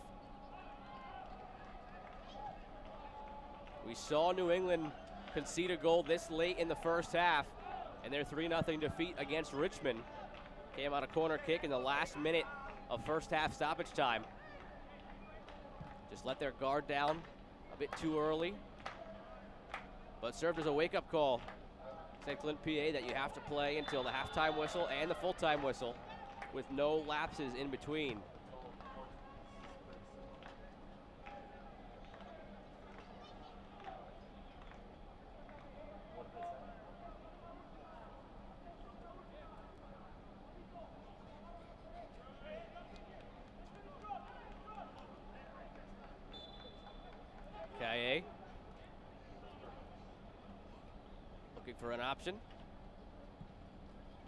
We saw New England concede a goal this late in the first half, and their 3-0 defeat against Richmond came on a corner kick in the last minute of first half stoppage time. Just let their guard down a bit too early, but served as a wake-up call. St. Clint, PA, that you have to play until the halftime whistle and the full-time whistle with no lapses in between. Kaye looking for an option.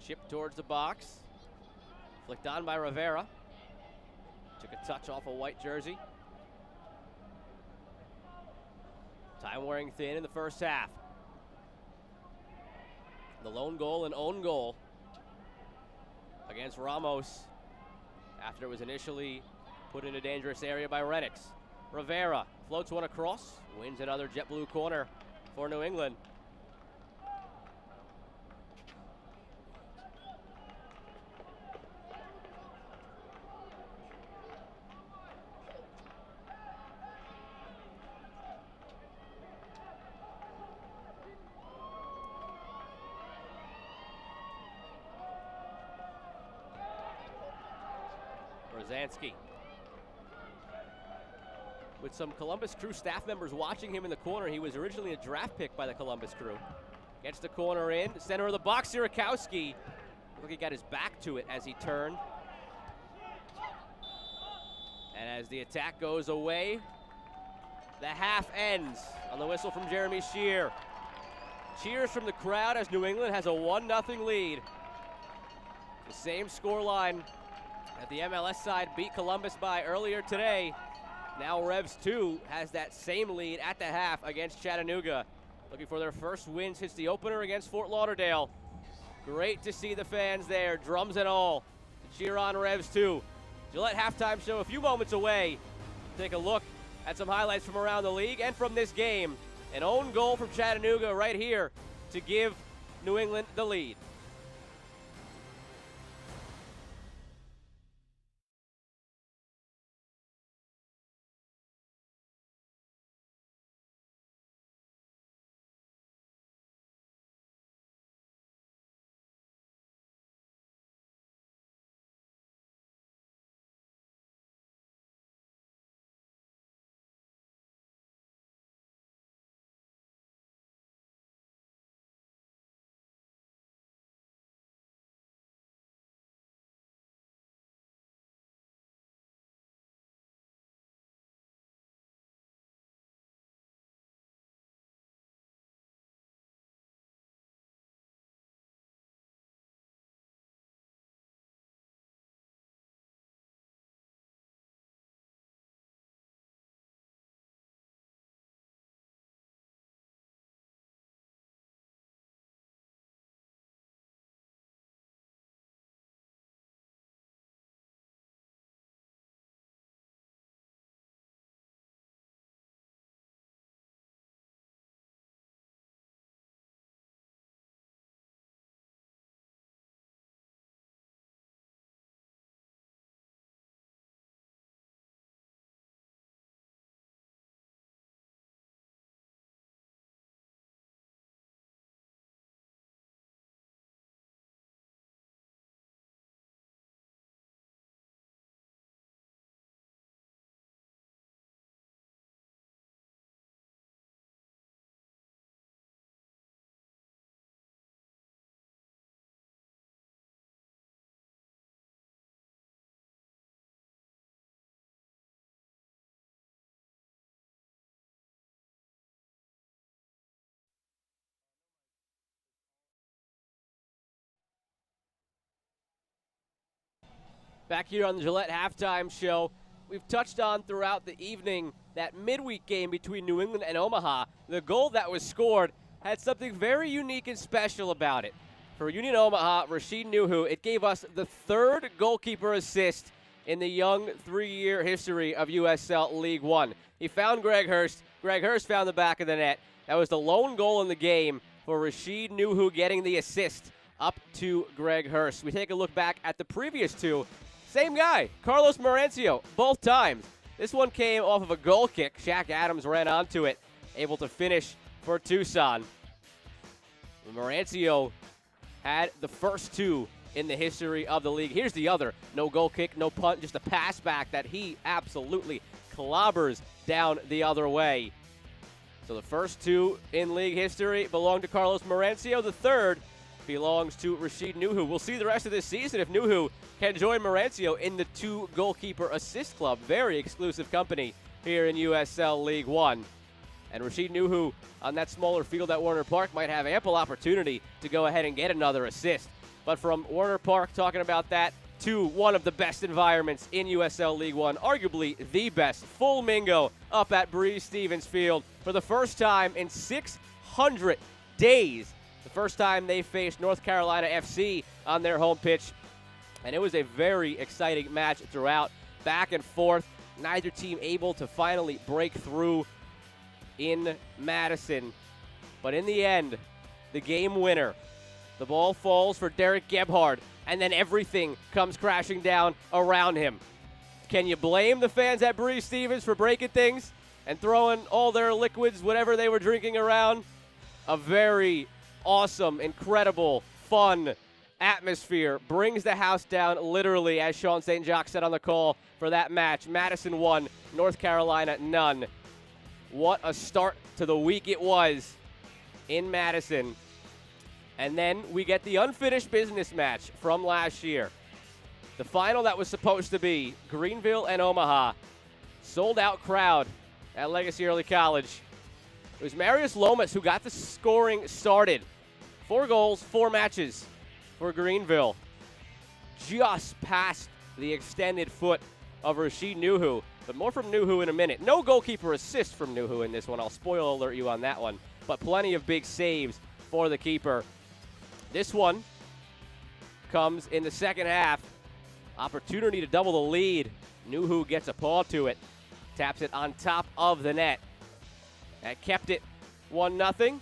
Chip towards the box. Flicked on by Rivera. Took a touch off a white jersey. Time wearing thin in the first half. The lone goal and own goal against Ramos after it was initially put in a dangerous area by Renix. Rivera floats one across, wins another jet blue corner for New England. Brzezinski. With some Columbus Crew staff members watching him in the corner. He was originally a draft pick by the Columbus Crew. Gets the corner in, center of the box, Sierakowski. Look, he got his back to it as he turned. And as the attack goes away, the half ends on the whistle from Jeremy Shear. Cheers from the crowd as New England has a 1-0 lead. The same scoreline that the MLS side beat Columbus by earlier today. Now Revs 2 has that same lead at the half against Chattanooga. Looking for their first win since the opener against Fort Lauderdale. Great to see the fans there, drums and all, to cheer on Revs 2. Gillette halftime show a few moments away. Take a look at some highlights from around the league and from this game. An own goal from Chattanooga right here to give New England the lead. Back here on the Gillette Halftime Show, we've touched on throughout the evening that midweek game between New England and Omaha. The goal that was scored had something very unique and special about it. For Union Omaha, Rashid Nuhu, it gave us the third goalkeeper assist in the young 3-year history of USL League One. He found Greg Hurst. Greg Hurst found the back of the net. That was the lone goal in the game for Rashid Nuhu getting the assist up to Greg Hurst. We take a look back at the previous two. Same guy, Carlos Marancio, both times. This one came off of a goal kick. Shaq Adams ran onto it, able to finish for Tucson. Marancio had the first two in the history of the league. Here's the other. No goal kick, no punt, just a pass back that he absolutely clobbers down the other way. So the first two in league history belong to Carlos Marancio. The third belongs to Rashid Nuhu. We'll see the rest of this season if Nuhu can join Marancio in the two goalkeeper assist club. Very exclusive company here in USL League One. And Rashid Nuhu on that smaller field at Warner Park might have ample opportunity to go ahead and get another assist. But from Warner Park, talking about that, to one of the best environments in USL League One, arguably the best, full Mingo up at Breeze Stevens Field for the first time in 600 days. The first time they faced North Carolina FC on their home pitch. And it was a very exciting match throughout, back and forth. Neither team able to finally break through in Madison. But in the end, the game winner. The ball falls for Derek Gebhard, and then everything comes crashing down around him. Can you blame the fans at Breeze Stevens for breaking things and throwing all their liquids, whatever they were drinking around? A very awesome, incredible, fun atmosphere brings the house down literally, as Sean St. Jacques said on the call for that match. Madison 1, North Carolina none. What a start to the week it was in Madison. And then we get the unfinished business match from last year. The final that was supposed to be Greenville and Omaha. Sold out crowd at Legacy Early College. It was Marius Lomas who got the scoring started. 4 goals, 4 matches for Greenville. Just past the extended foot of Rashid Nuhu. But more from Nuhu in a minute. No goalkeeper assist from Nuhu in this one. I'll spoil alert you on that one. But plenty of big saves for the keeper. This one comes in the second half. Opportunity to double the lead. Nuhu gets a paw to it. Taps it on top of the net. That kept it 1-0.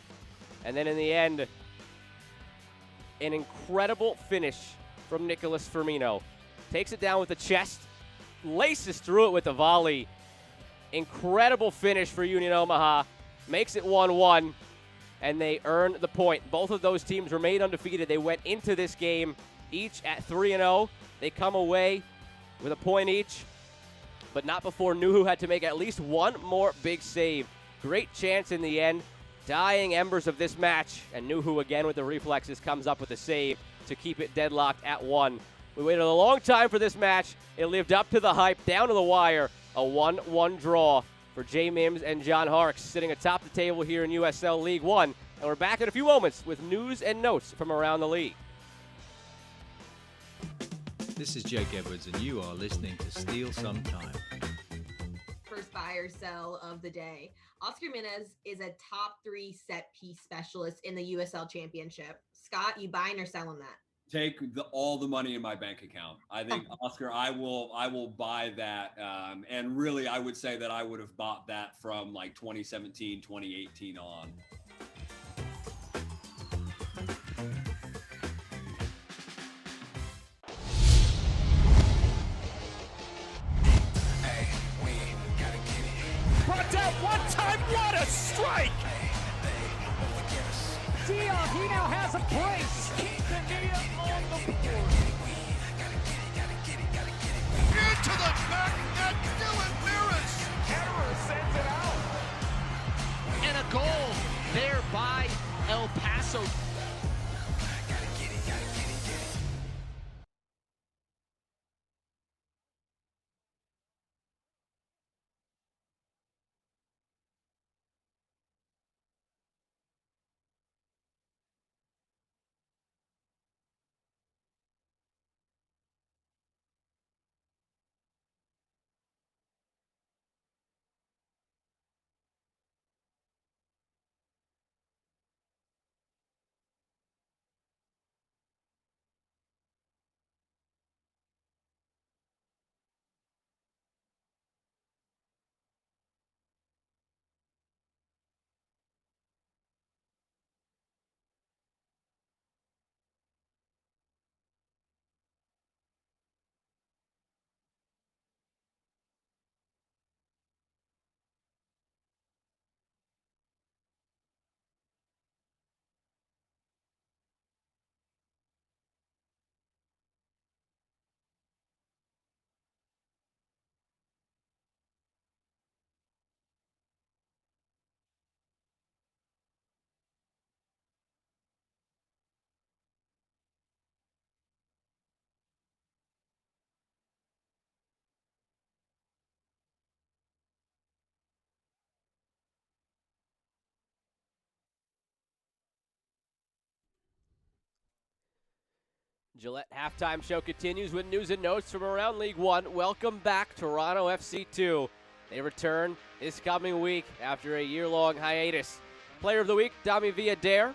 And then in the end, an incredible finish from Nicholas Firmino. Takes it down with the chest. Laces through it with a volley. Incredible finish for Union Omaha. Makes it 1-1. And they earn the point. Both of those teams remained undefeated. They went into this game each at 3-0. They come away with a point each, but not before Nuhu had to make at least one more big save. Great chance in the end. Dying embers of this match, and Nuhu again with the reflexes comes up with a save to keep it deadlocked at 1. We waited a long time for this match. It lived up to the hype, down to the wire. A 1-1 draw for Jay Mims and John Harks sitting atop the table here in USL League One. And we're back in a few moments with news and notes from around the league. This is Jake Edwards, and you are listening to Steal Some Time. First buy or sell of the day. Oscar Minez is a top 3 set piece specialist in the USL Championship. Scott, you buying or selling that? Take all the money in my bank account. I think Oscar, I will buy that. And really, I would say that I would have bought that from like 2017, 2018 on. Brought down one time, what a strike! Dion, he now has a brace. Dania on the board. Into the back net, Dylan Lewis. Ketterer sends it out. And a goal there by El Paso. Gillette halftime show continues with news and notes from around League One. Welcome back, Toronto FC 2. They return this coming week after a year-long hiatus. Player of the week, Dami Villadare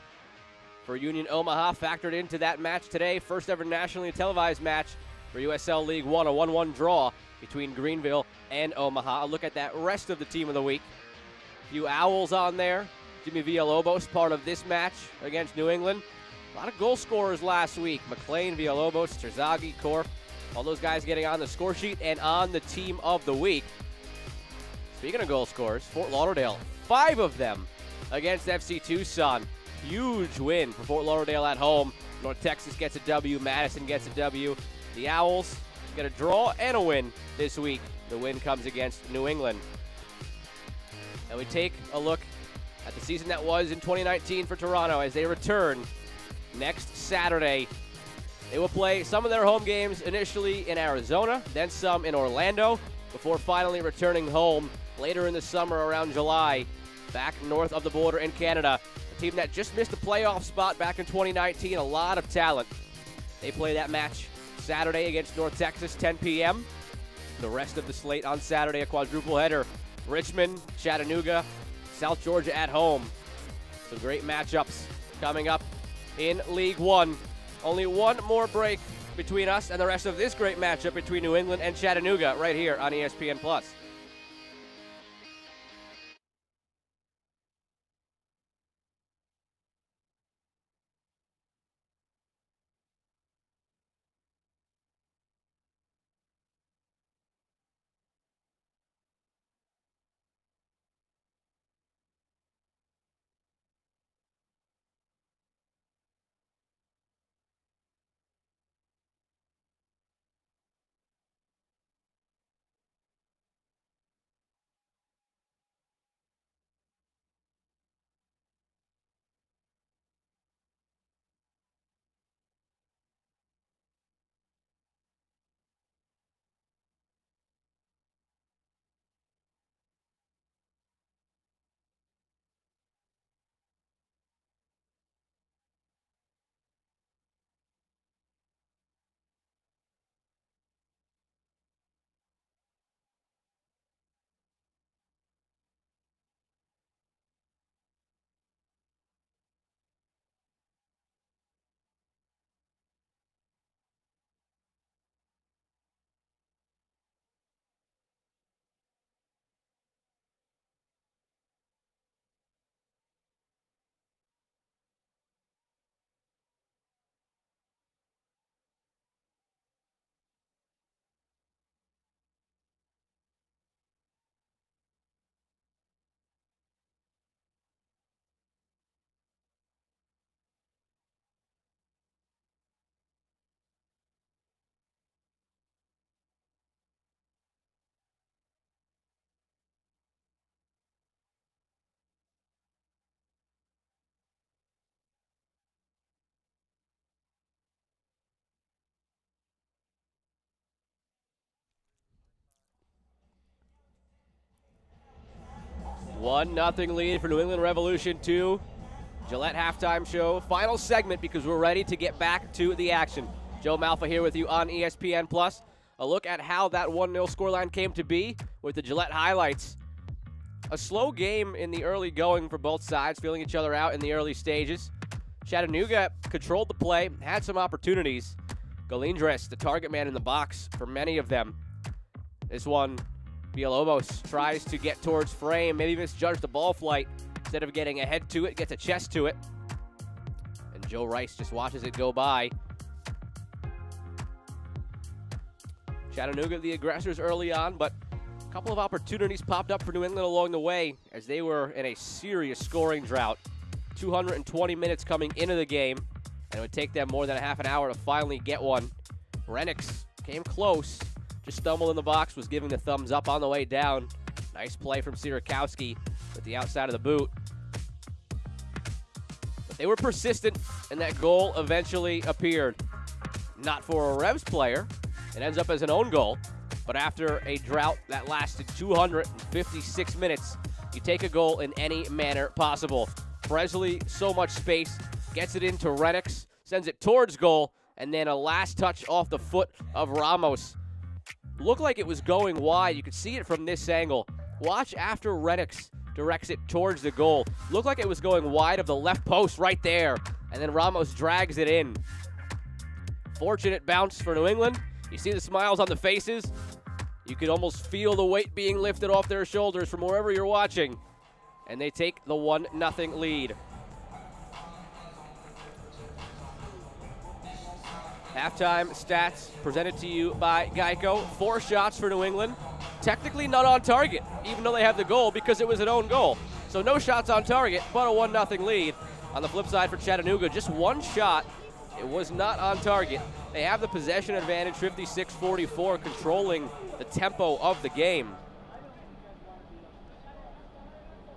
for Union Omaha, factored into that match today. First ever nationally televised match for USL League One, a 1-1 draw between Greenville and Omaha. A look at that rest of the team of the week. A few Owls on there. Jimmy Villalobos, part of this match against New England. A lot of goal scorers last week. McLean, Villalobos, Terzaghi, Korf. All those guys getting on the score sheet and on the team of the week. Speaking of goal scorers, Fort Lauderdale, 5 of them against FC Tucson. Huge win for Fort Lauderdale at home. North Texas gets a W. Madison gets a W. The Owls get a draw and a win this week. The win comes against New England. And we take a look at the season that was in 2019 for Toronto as they return next Saturday. They will play some of their home games initially in Arizona, then some in Orlando, before finally returning home later in the summer around July, back north of the border in Canada. A team that just missed a playoff spot back in 2019, a lot of talent. They play that match Saturday against North Texas, 10 p.m. The rest of the slate on Saturday, a quadruple header. Richmond, Chattanooga, South Georgia at home. Some great matchups coming up in League One. Only one more break between us and the rest of this great matchup between New England and Chattanooga right here on ESPN+. One nothing lead for New England Revolution 2. Gillette halftime show. Final segment because we're ready to get back to the action. Joe Malfa here with you on ESPN+. A look at how that 1-0 scoreline came to be with the Gillette highlights. A slow game in the early going for both sides, feeling each other out in the early stages. Chattanooga controlled the play, had some opportunities. Galindres, the target man in the box for many of them. This one, Villalobos tries to get towards frame, maybe misjudged the ball flight. Instead of getting a head to it, gets a chest to it. And Joe Rice just watches it go by. Chattanooga, the aggressors early on, but a couple of opportunities popped up for New England along the way as they were in a serious scoring drought. 220 minutes coming into the game, and it would take them more than a half an hour to finally get one. Renix came close, just stumbled in the box, was giving the thumbs up on the way down. Nice play from Sierakowski with the outside of the boot. But they were persistent, and that goal eventually appeared. Not for a Revs player. It ends up as an own goal. But after a drought that lasted 256 minutes, you take a goal in any manner possible. Presley, so much space, gets it into Renix, sends it towards goal, and then a last touch off the foot of Ramos. Looked like it was going wide. You could see it from this angle. Watch after Renix directs it towards the goal. Looked like it was going wide of the left post right there, and then Ramos drags it in. Fortunate bounce for New England. You see the smiles on the faces. You could almost feel the weight being lifted off their shoulders from wherever you're watching. And they take the 1-0 lead. Halftime stats presented to you by Geico. 4 shots for New England. Technically not on target, even though they have the goal because it was an own goal. So no shots on target, but a 1-0 lead. On the flip side for Chattanooga, just 1 shot. It was not on target. They have the possession advantage, 56-44, controlling the tempo of the game.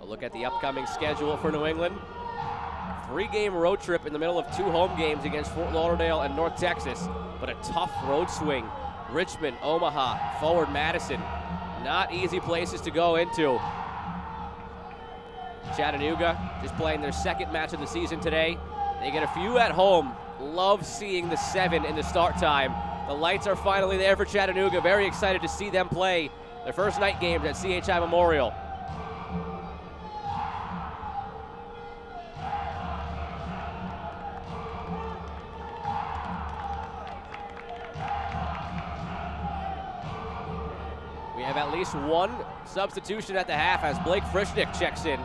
A look at the upcoming schedule for New England. 3-game road trip in the middle of 2 home games against Fort Lauderdale and North Texas, but a tough road swing. Richmond, Omaha, Forward Madison. Not easy places to go into. Chattanooga just playing their 2nd match of the season today. They get a few at home. Love seeing the 7 in the start time. The lights are finally there for Chattanooga. Very excited to see them play their first night games at CHI Memorial. We have at least 1 substitution at the half as Blake Frischnick checks in.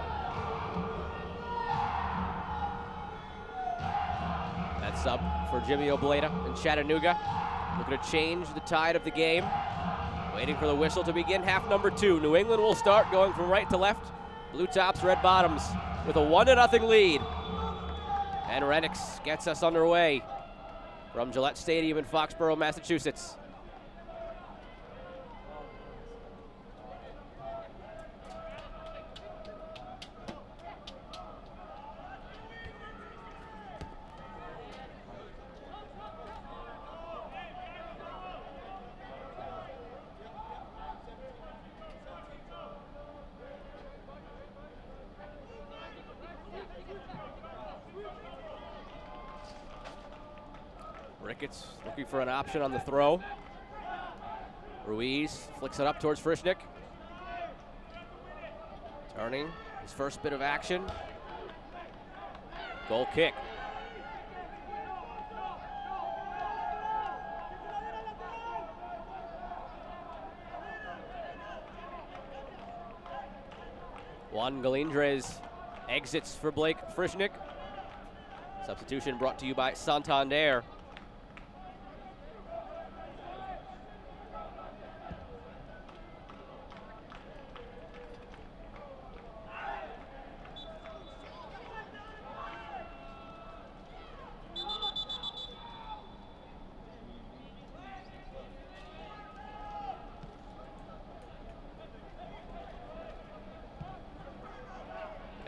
That's sub for Jimmy Obleda in Chattanooga. Looking to change the tide of the game. Waiting for the whistle to begin half number 2. New England will start going from right to left. Blue tops, red bottoms with a 1-0 lead. And Renix gets us underway from Gillette Stadium in Foxborough, Massachusetts. Ricketts looking for an option on the throw. Ruiz flicks it up towards Frischnick. Turning his first bit of action. Goal kick. Juan Galindres exits for Blake Frischnick. Substitution brought to you by Santander.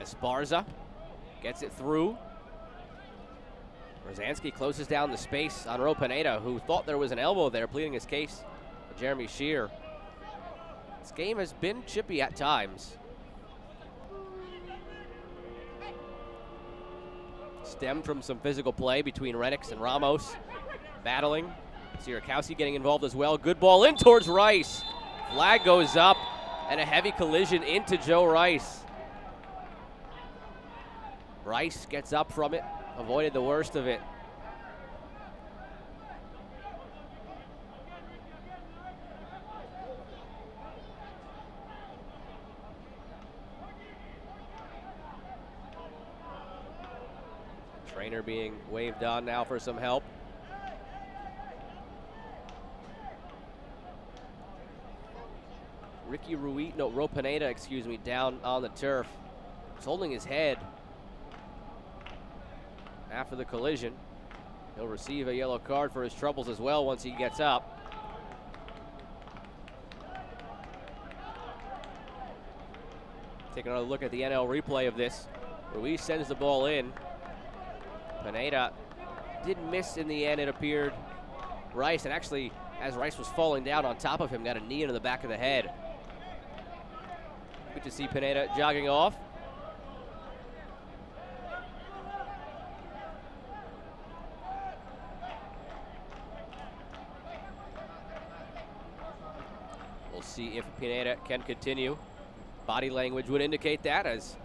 Esparza gets it through. Rosansky closes down the space on Pineda, who thought there was an elbow there, pleading his case with Jeremy Shear. This game has been chippy at times. Stemmed from some physical play between Renix and Ramos. Battling. Sierakowski getting involved as well. Good ball in towards Rice. Flag goes up, and a heavy collision into Joe Rice. Rice gets up from it, avoided the worst of it. Trainer being waved on now for some help. Pineda, excuse me, down on the turf. He's holding his head after the collision. He'll receive a yellow card for his troubles as well once he gets up. Take another look at the NL replay of this. Ruiz sends the ball in. Pineda did miss in the end, it appeared. Rice, and actually, as Rice was falling down on top of him, got a knee into the back of the head. Good to see Pineda jogging off. see if Pineda can continue. Body language would indicate that as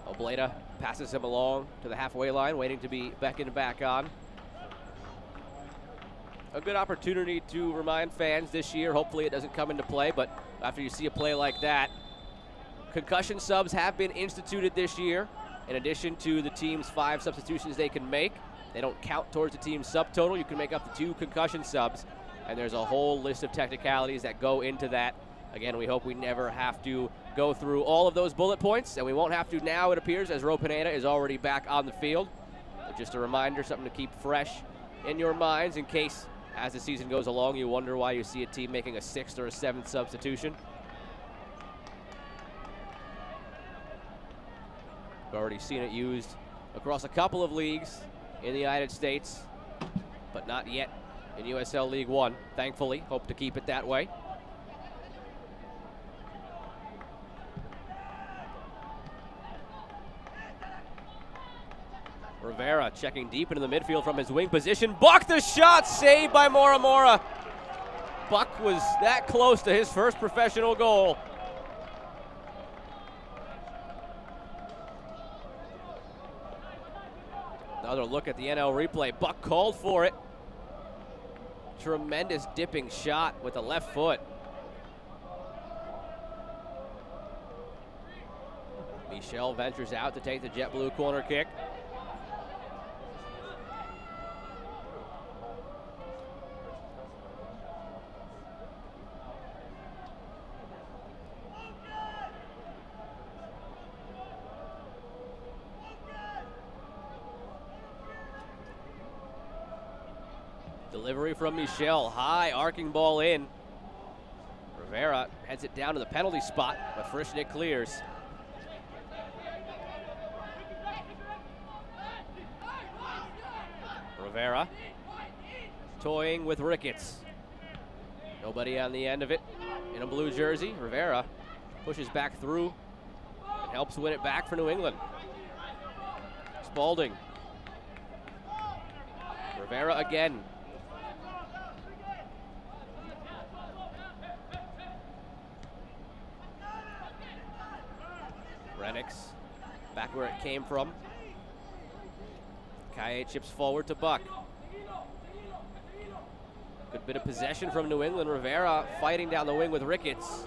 Obleda passes him along to the halfway line, waiting to be beckoned back on. A good opportunity to remind fans this year. Hopefully it doesn't come into play, but after you see a play like that, concussion subs have been instituted this year. In addition to the team's 5 substitutions they can make, they don't count towards the team's subtotal. You can make up to 2 concussion subs, and there's a whole list of technicalities that go into that. Again, we hope we never have to go through all of those bullet points, and we won't have to now, it appears, as Ro Pineda is already back on the field. But just a reminder, something to keep fresh in your minds in case, as the season goes along, you wonder why you see a team making a 6th or a 7th substitution. We've already seen it used across a couple of leagues in the United States, but not yet in USL League One, thankfully. Hope to keep it that way. Rivera checking deep into the midfield from his wing position. Buck the shot, saved by Moramora. Buck was that close to his first professional goal. Another look at the NL replay. Buck called for it. Tremendous dipping shot with the left foot. Michel ventures out to take the jet blue corner kick. Delivery from Michel, high arcing ball in. Rivera heads it down to the penalty spot, but Frischnick clears. Rivera toying with Ricketts. Nobody on the end of it in a blue jersey. Rivera pushes back through and helps win it back for New England. Spalding. Rivera again. Renix back where it came from. Kaye chips forward to Buck. Good bit of possession from New England. Rivera fighting down the wing with Ricketts.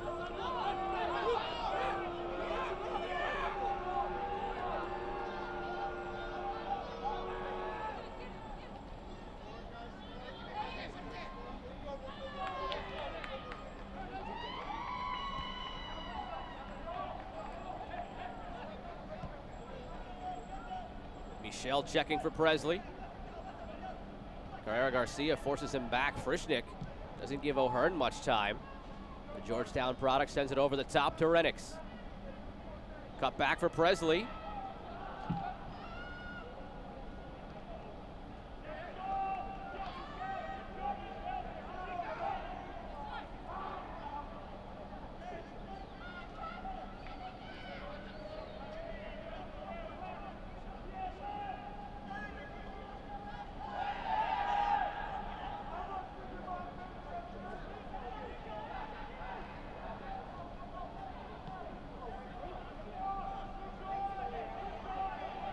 Michel checking for Presley. Carrera Garcia forces him back. Frischnick doesn't give O'Hearn much time. The Georgetown product sends it over the top to Renix. Cut back for Presley.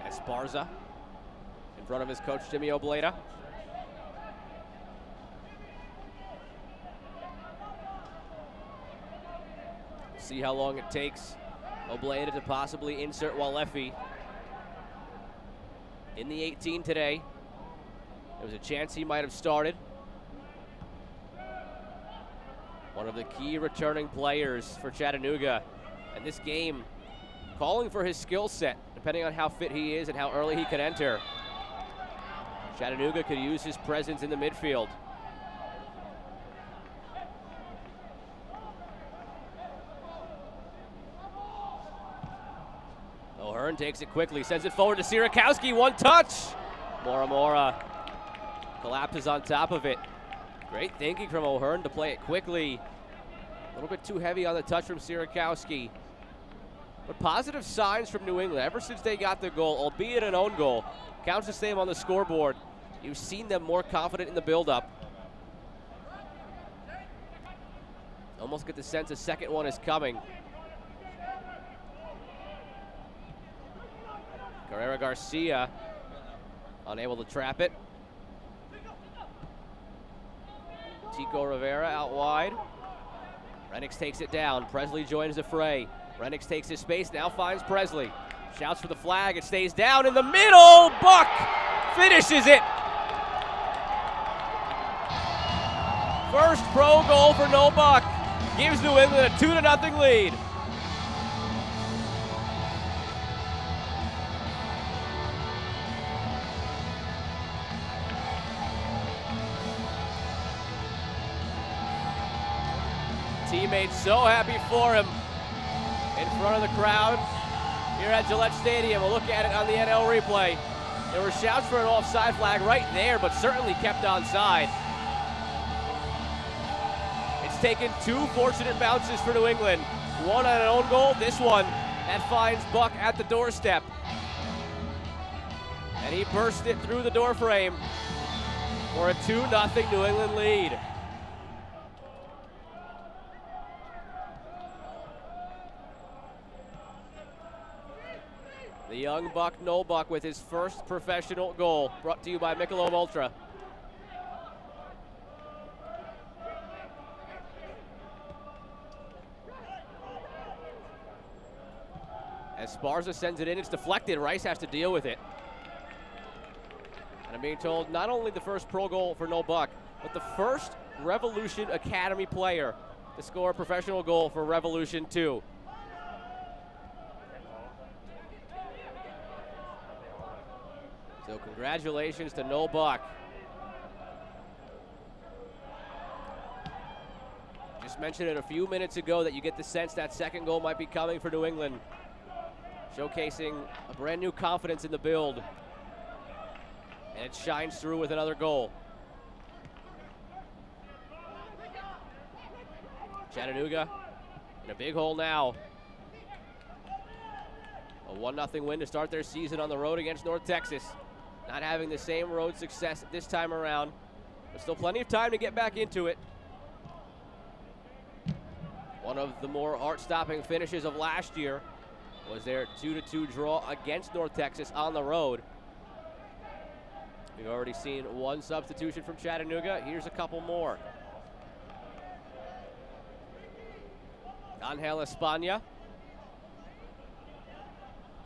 Esparza in front of his coach, Jimmy Obleda. See how long it takes Obleda to possibly insert Walefi in the 18 today. There was a chance he might have started. One of the key returning players for Chattanooga. And this game calling for his skill set, depending on how fit he is and how early he can enter. Chattanooga could use his presence in the midfield. O'Hearn takes it quickly, sends it forward to Sierakowski, one touch. Moramora collapses on top of it. Great thinking from O'Hearn to play it quickly. A little bit too heavy on the touch from Sierakowski. But positive signs from New England ever since they got the goal, albeit an own goal. Counts the same on the scoreboard. You've seen them more confident in the build-up. Almost get the sense a second one is coming. Carrera Garcia unable to trap it. Tico Rivera out wide. Renix takes it down. Presley joins the fray. Renix takes his space, now finds Presley. Shouts for the flag, it stays down in the middle. Buck finishes it. First pro goal for No Buck. Gives New England a 2-0 lead. Teammates so happy for him in front of the crowd here at Gillette Stadium. We'll look at it on the NL replay. There were shouts for an offside flag right there, but certainly kept onside. It's taken two fortunate bounces for New England. One on an own goal, this one that finds Buck at the doorstep. And he burst it through the door frame for a 2-0 New England lead. The young Buck No Buck with his first professional goal, brought to you by Michelob Ultra. As Sparza sends it in, it's deflected. Rice has to deal with it. And I'm being told not only the first pro goal for No Buck, but the first Revolution Academy player to score a professional goal for Revolution 2. So congratulations to No Buck. Just mentioned it a few minutes ago that you get the sense that second goal might be coming for New England. Showcasing a brand new confidence in the build. And it shines through with another goal. Chattanooga in a big hole now. A 1-0 win to start their season on the road against North Texas. Not having the same road success this time around, but still plenty of time to get back into it. One of the more heart-stopping finishes of last year was their 2-2 draw against North Texas on the road. We've already seen one substitution from Chattanooga. Here's a couple more. Angel España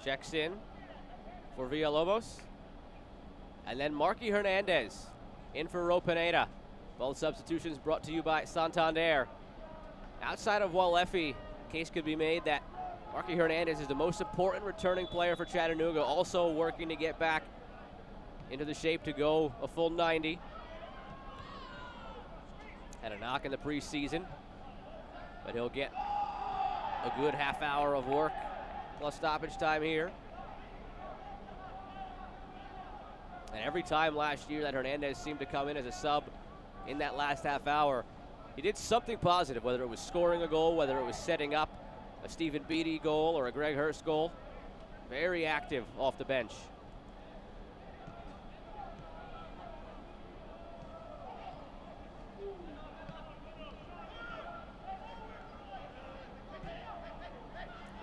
checks in for Villalobos. And then Marky Hernandez in for Ro Pineda. Both substitutions brought to you by Santander. Outside of Walefi, case could be made that Marky Hernandez is the most important returning player for Chattanooga, also working to get back into the shape to go a full 90. Had a knock in the preseason, but he'll get a good half hour of work plus stoppage time here. And every time last year that Hernandez seemed to come in as a sub in that last half hour, he did something positive, whether it was scoring a goal, whether it was setting up a Stephen Beatty goal or a Greg Hurst goal. Very active off the bench.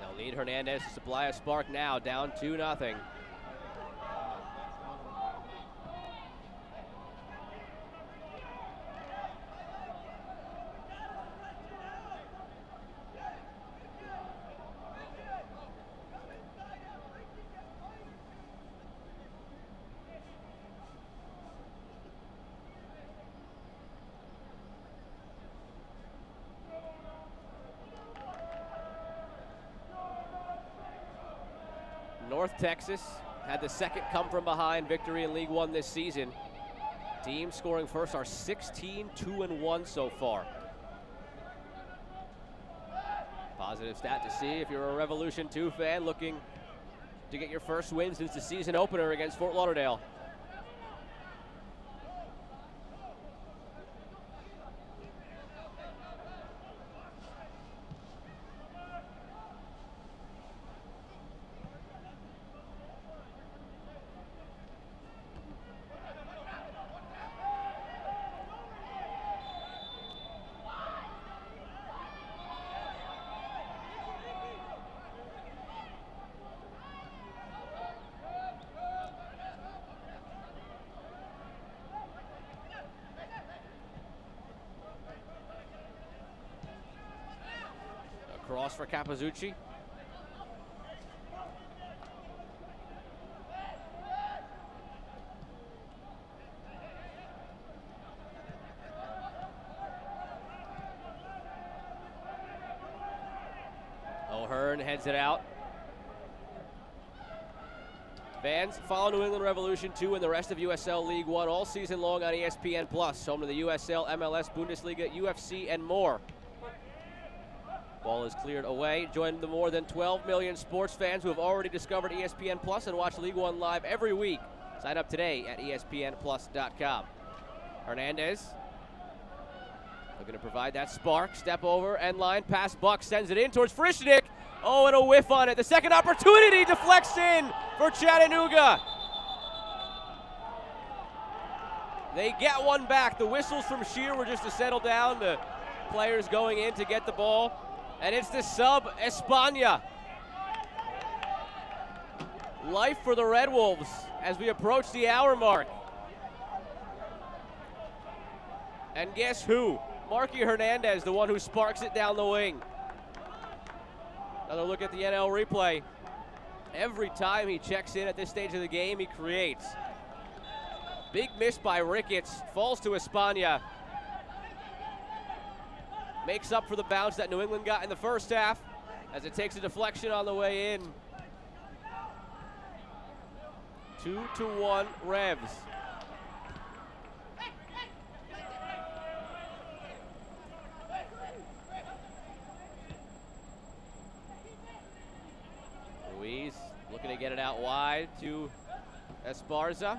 They'll need Hernandez to supply a spark now, down 2-0. North Texas had the second come-from-behind victory in League One this season. Teams scoring first are 16-2-1 so far. Positive stat to see if you're a Revolution 2 fan looking to get your first win since the season opener against Fort Lauderdale. Cross for Capizzucci. O'Hearn heads it out. Fans, follow New England Revolution 2 and the rest of USL League 1 all season long on ESPN+, home to the USL, MLS, Bundesliga, UFC, and more. Ball is cleared away. Join the more than 12 million sports fans who have already discovered ESPN+ and watch League 1 live every week. Sign up today at ESPNplus.com. Hernandez looking to provide that spark. Step over, end line, pass Buck, sends it in towards Frischnick. Oh, and a whiff on it. The second opportunity deflects in for Chattanooga. They get one back. The whistles from Shear were just to settle down. The players going in to get the ball. And it's the sub, España. Life for the Red Wolves as we approach the hour mark. And guess who? Marky Hernandez, the one who sparks it down the wing. Another look at the NL replay. Every time he checks in at this stage of the game, he creates. Big miss by Ricketts. Falls to España. Makes up for the bounce that New England got in the first half as it takes a deflection on the way in. 2-1 Revs. Ruiz looking to get it out wide to Esparza.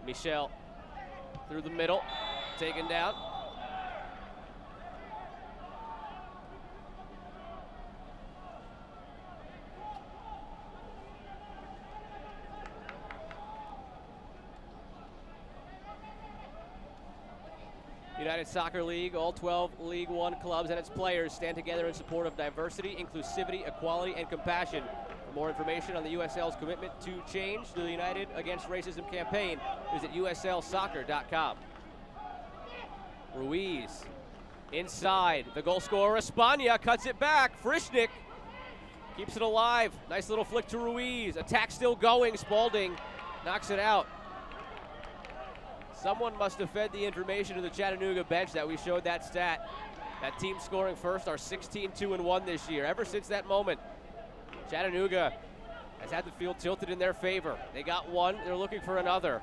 Michel through the middle, taken down. United Soccer League, all 12 League One clubs and its players stand together in support of diversity, inclusivity, equality, and compassion. For more information on the USL's commitment to change the United Against Racism campaign, visit uslsoccer.com. Ruiz inside. The goal scorer, España, cuts it back. Frischnick keeps it alive. Nice little flick to Ruiz. Attack still going. Spalding knocks it out. Someone must have fed the information to the Chattanooga bench that we showed that stat. That team scoring first are 16-2-1 this year. Ever since that moment, Chattanooga has had the field tilted in their favor. They got one, they're looking for another.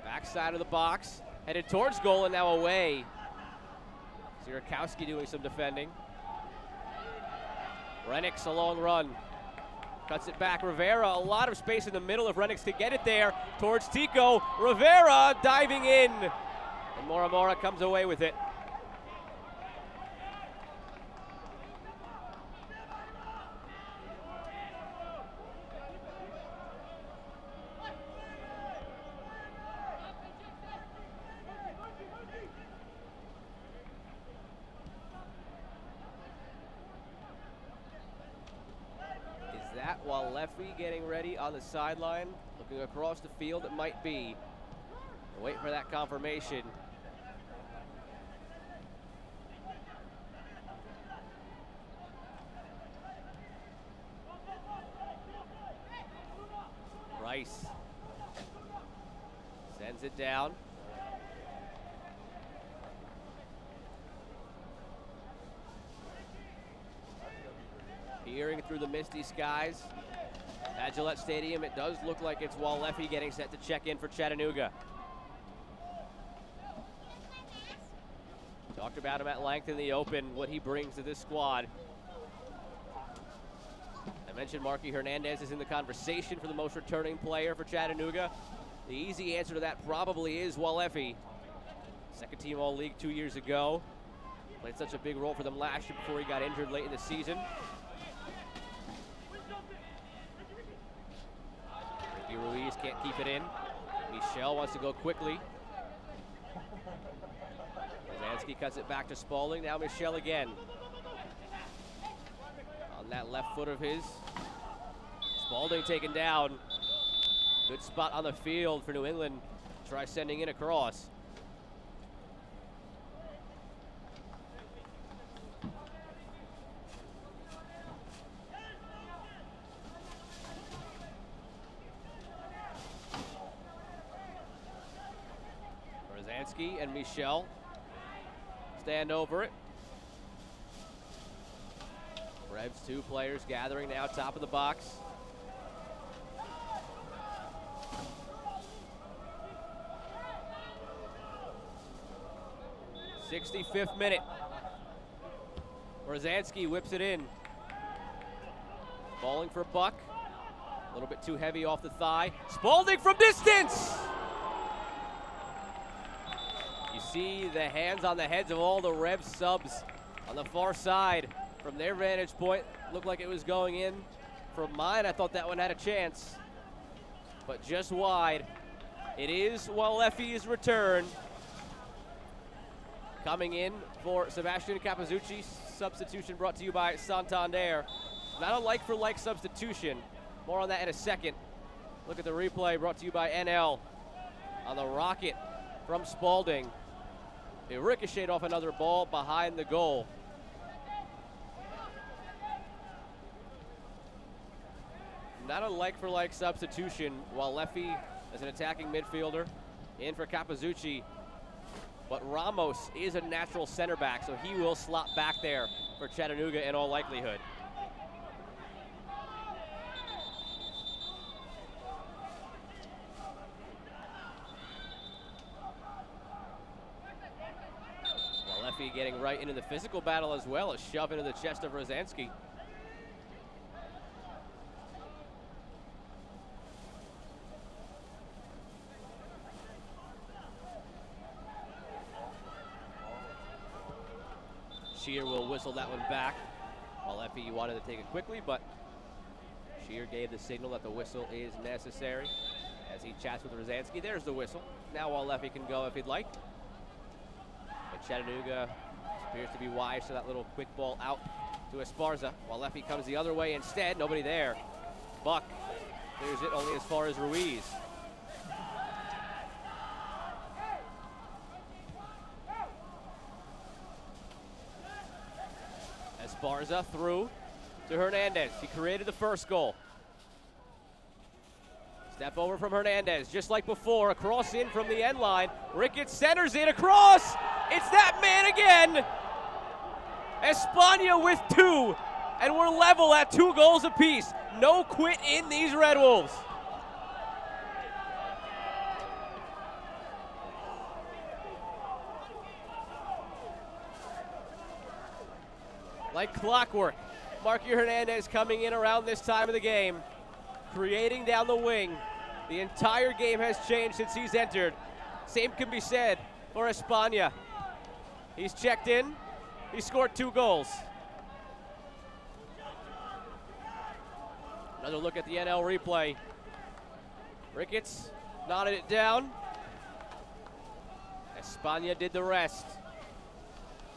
Backside of the box, headed towards goal and now away. Sierakowski doing some defending. Renix, a long run. Cuts it back. Rivera, a lot of space in the middle if Renix could get it there. Towards Tico. Rivera diving in. And Moramora comes away with it. While Leffy getting ready on the sideline, looking across the field, it might be. Wait for that confirmation. Rice sends it down. Peering through the misty skies at Gillette Stadium, it does look like it's Walleffy getting set to check in for Chattanooga. Talked about him at length in the open, what he brings to this squad. I mentioned Marky Hernandez is in the conversation for the most returning player for Chattanooga. The easy answer to that probably is Walleffy. Second team All-League 2 years ago. Played such a big role for them last year before he got injured late in the season. Ruiz can't keep it in. Michel wants to go quickly. Zansky cuts it back to Spalding. Now Michel again. On that left foot of his. Spalding taken down. Good spot on the field for New England. Try sending in a cross. Rosansky and Michel stand over it. Revs, 2 players gathering now, top of the box. '65th minute. Rosansky whips it in. Balling for Buck. A little bit too heavy off the thigh. Spalding from distance! You see the hands on the heads of all the Rev subs on the far side. From their vantage point, looked like it was going in. From mine, I thought that one had a chance, but just wide. It is Waleffi's return. Coming in for Sebastian Capizzucci, substitution brought to you by Santander. Not a like-for-like substitution. More on that in a second. Look at the replay brought to you by NL. On the rocket from Spalding. It ricocheted off another ball behind the goal. Not a like-for-like substitution. Waleffi as an attacking midfielder in for Capizzucci. But Ramos is a natural center back, so he will slot back there for Chattanooga in all likelihood. Waleffi getting right into the physical battle as well, a shove into the chest of Rosansky. Shear will whistle that one back. Waleffi wanted to take it quickly, but Shear gave the signal that the whistle is necessary as he chats with Rosansky. There's the whistle. Now Waleffi can go if he'd like. But Chattanooga appears to be wise to that little quick ball out to Esparza. Waleffi comes the other way instead. Nobody there. Buck clears it only as far as Ruiz. Esparza through to Hernandez. He created the first goal. Step over from Hernandez, just like before. A cross in from the end line. Ricketts centers it across. It's that man again. Espana with 2, and we're level at 2 goals apiece. No quit in these Red Wolves. Like clockwork, Marky Hernandez coming in around this time of the game, creating down the wing. The entire game has changed since he's entered. Same can be said for Espana. He's checked in. He scored 2 goals. Another look at the NL replay. Ricketts nodded it down. Espana did the rest.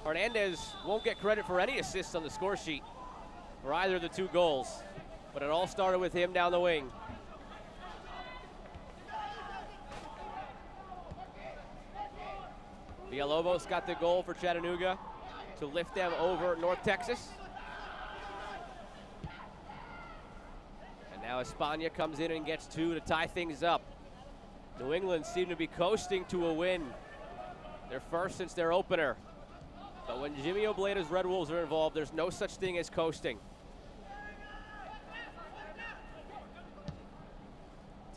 Hernandez won't get credit for any assists on the score sheet for either of the 2 goals, but it all started with him down the wing. Villalobos got the goal for Chattanooga to lift them over North Texas. And now Espana comes in and gets 2 to tie things up. New England seem to be coasting to a win. Their first since their opener. But when Jimmy Obleda's Red Wolves are involved, there's no such thing as coasting.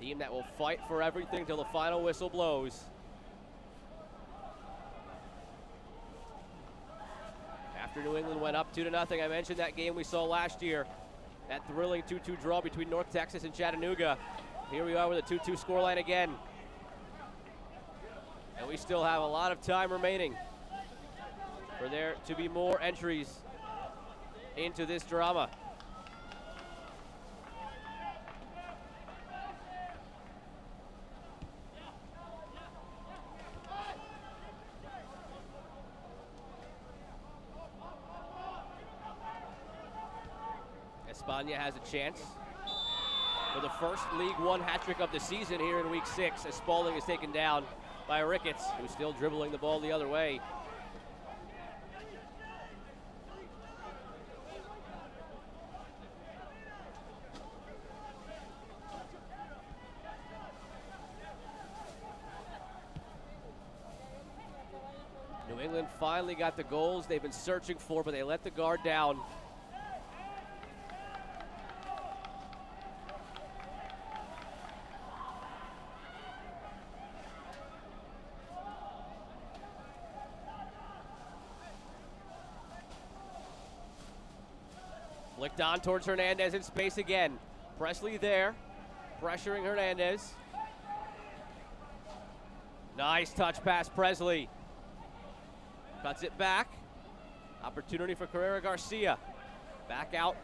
Team that will fight for everything till the final whistle blows. After New England went up 2-0, I mentioned that game we saw last year. That thrilling 2-2 draw between North Texas and Chattanooga. Here we are with a 2-2 scoreline again. And we still have a lot of time remaining for there to be more entries into this drama. Espana has a chance. for the first League One hat trick of the season here in Week 6 as Spalding is taken down by Ricketts, who's still dribbling the ball the other way. New England finally got the goals they've been searching for, but they let the guard down. Flicked on towards Hernandez in space again. Presley there, pressuring Hernandez. Nice touch pass, Presley. Cuts it back. Opportunity for Carrera Garcia. Back out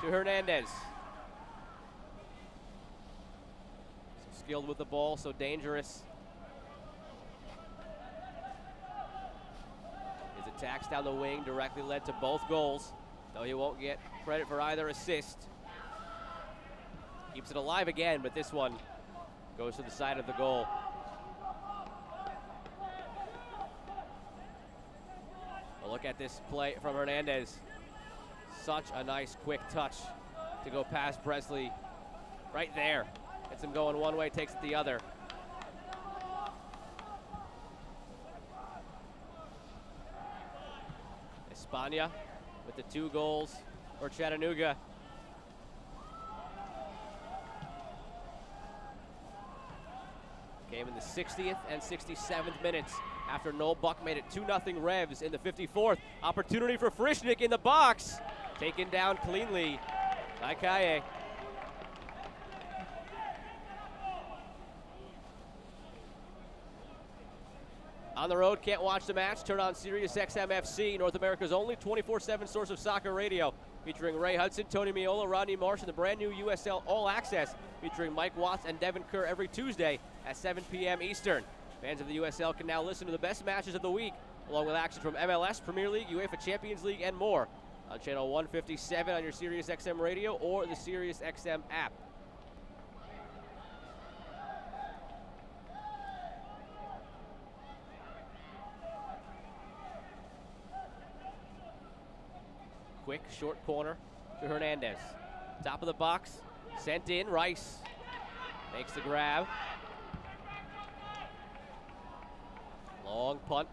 to Hernandez. So skilled with the ball, so dangerous. His attacks down the wing directly led to both goals, though he won't get credit for either assist. Keeps it alive again, but this one goes to the side of the goal. A look at this play from Hernandez. Such a nice quick touch to go past Presley. Right there. Gets him going one way, takes it the other. Espana with the 2 goals for Chattanooga. Came in the 60th and 67th minutes after Noel Buck made it 2-0 Revs in the 54th. Opportunity for Frischnick in the box. Taken down cleanly by Kaye. On the road, can't watch the match? Turn on Sirius XM FC, North America's only 24/7 source of soccer radio, featuring Ray Hudson, Tony Miola, Rodney Marsh, and the brand new USL All Access, featuring Mike Watts and Devin Kerr every Tuesday at 7 p.m. Eastern. Fans of the USL can now listen to the best matches of the week, along with action from MLS, Premier League, UEFA Champions League, and more on channel 157 on your Sirius XM radio or the Sirius XM app. Quick, short corner to Hernandez. Top of the box, sent in, Rice makes the grab. Long punt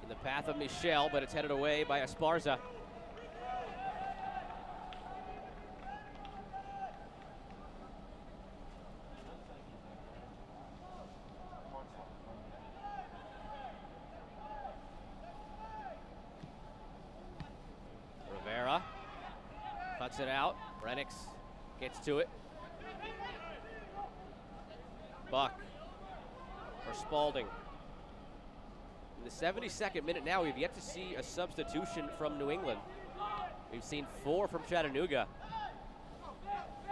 in the path of Michel, but it's headed away by Esparza. Rivera cuts it out. Renix gets to it. Buck for Spalding. In the 72nd minute now, we've yet to see a substitution from New England. We've seen 4 from Chattanooga,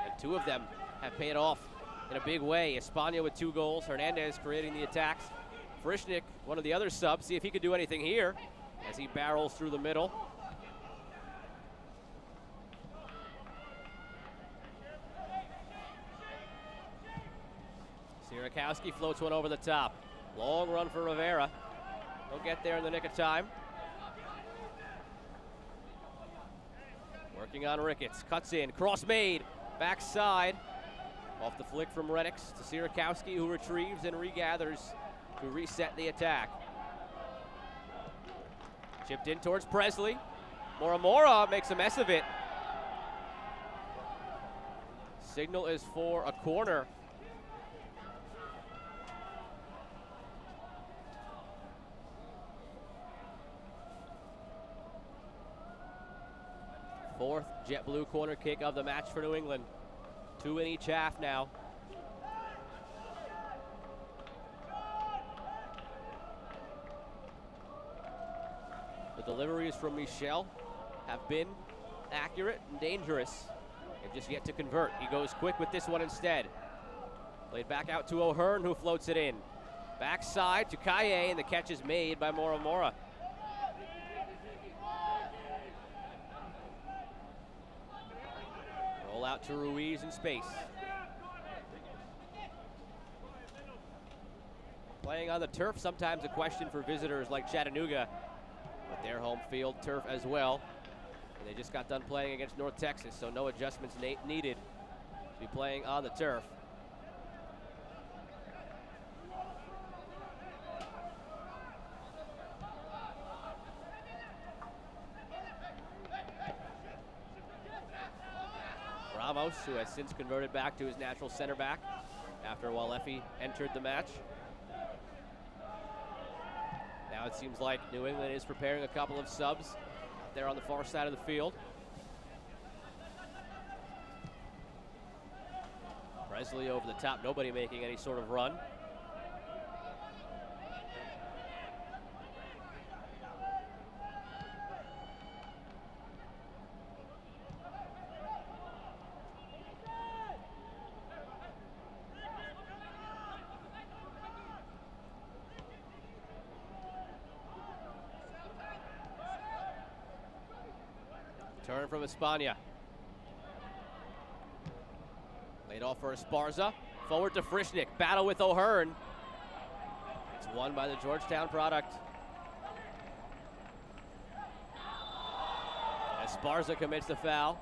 and 2 of them have paid off in a big way. Espana with 2 goals, Hernandez creating the attacks. Frischnick, one of the other subs, see if he could do anything here as he barrels through the middle. Sierakowski floats one over the top. Long run for Rivera. He'll get there in the nick of time. Working on Ricketts. Cuts in. Cross made. Backside. Off the flick from Renix to Sierakowski, who retrieves and regathers to reset the attack. Chipped in towards Presley. Moramora makes a mess of it. Signal is for a corner. Fourth JetBlue corner kick of the match for New England. 2 in each half now. The deliveries from Michel have been accurate and dangerous. They've just yet to convert. He goes quick with this one instead. Played back out to O'Hearn, who floats it in. Backside to Kaye, and the catch is made by Moramora. Roll out to Ruiz in space. Playing on the turf, sometimes a question for visitors like Chattanooga, but their home field turf as well. And they just got done playing against North Texas, so no adjustments needed to be playing on the turf. Ramos, who has since converted back to his natural center back after Walefi entered the match. Now it seems like New England is preparing a couple of subs out there on the far side of the field. Presley over the top, nobody making any sort of run. Turn from Espana. Laid off for Esparza. Forward to Frischnick. Battle with O'Hearn. It's won by the Georgetown product. Esparza commits the foul.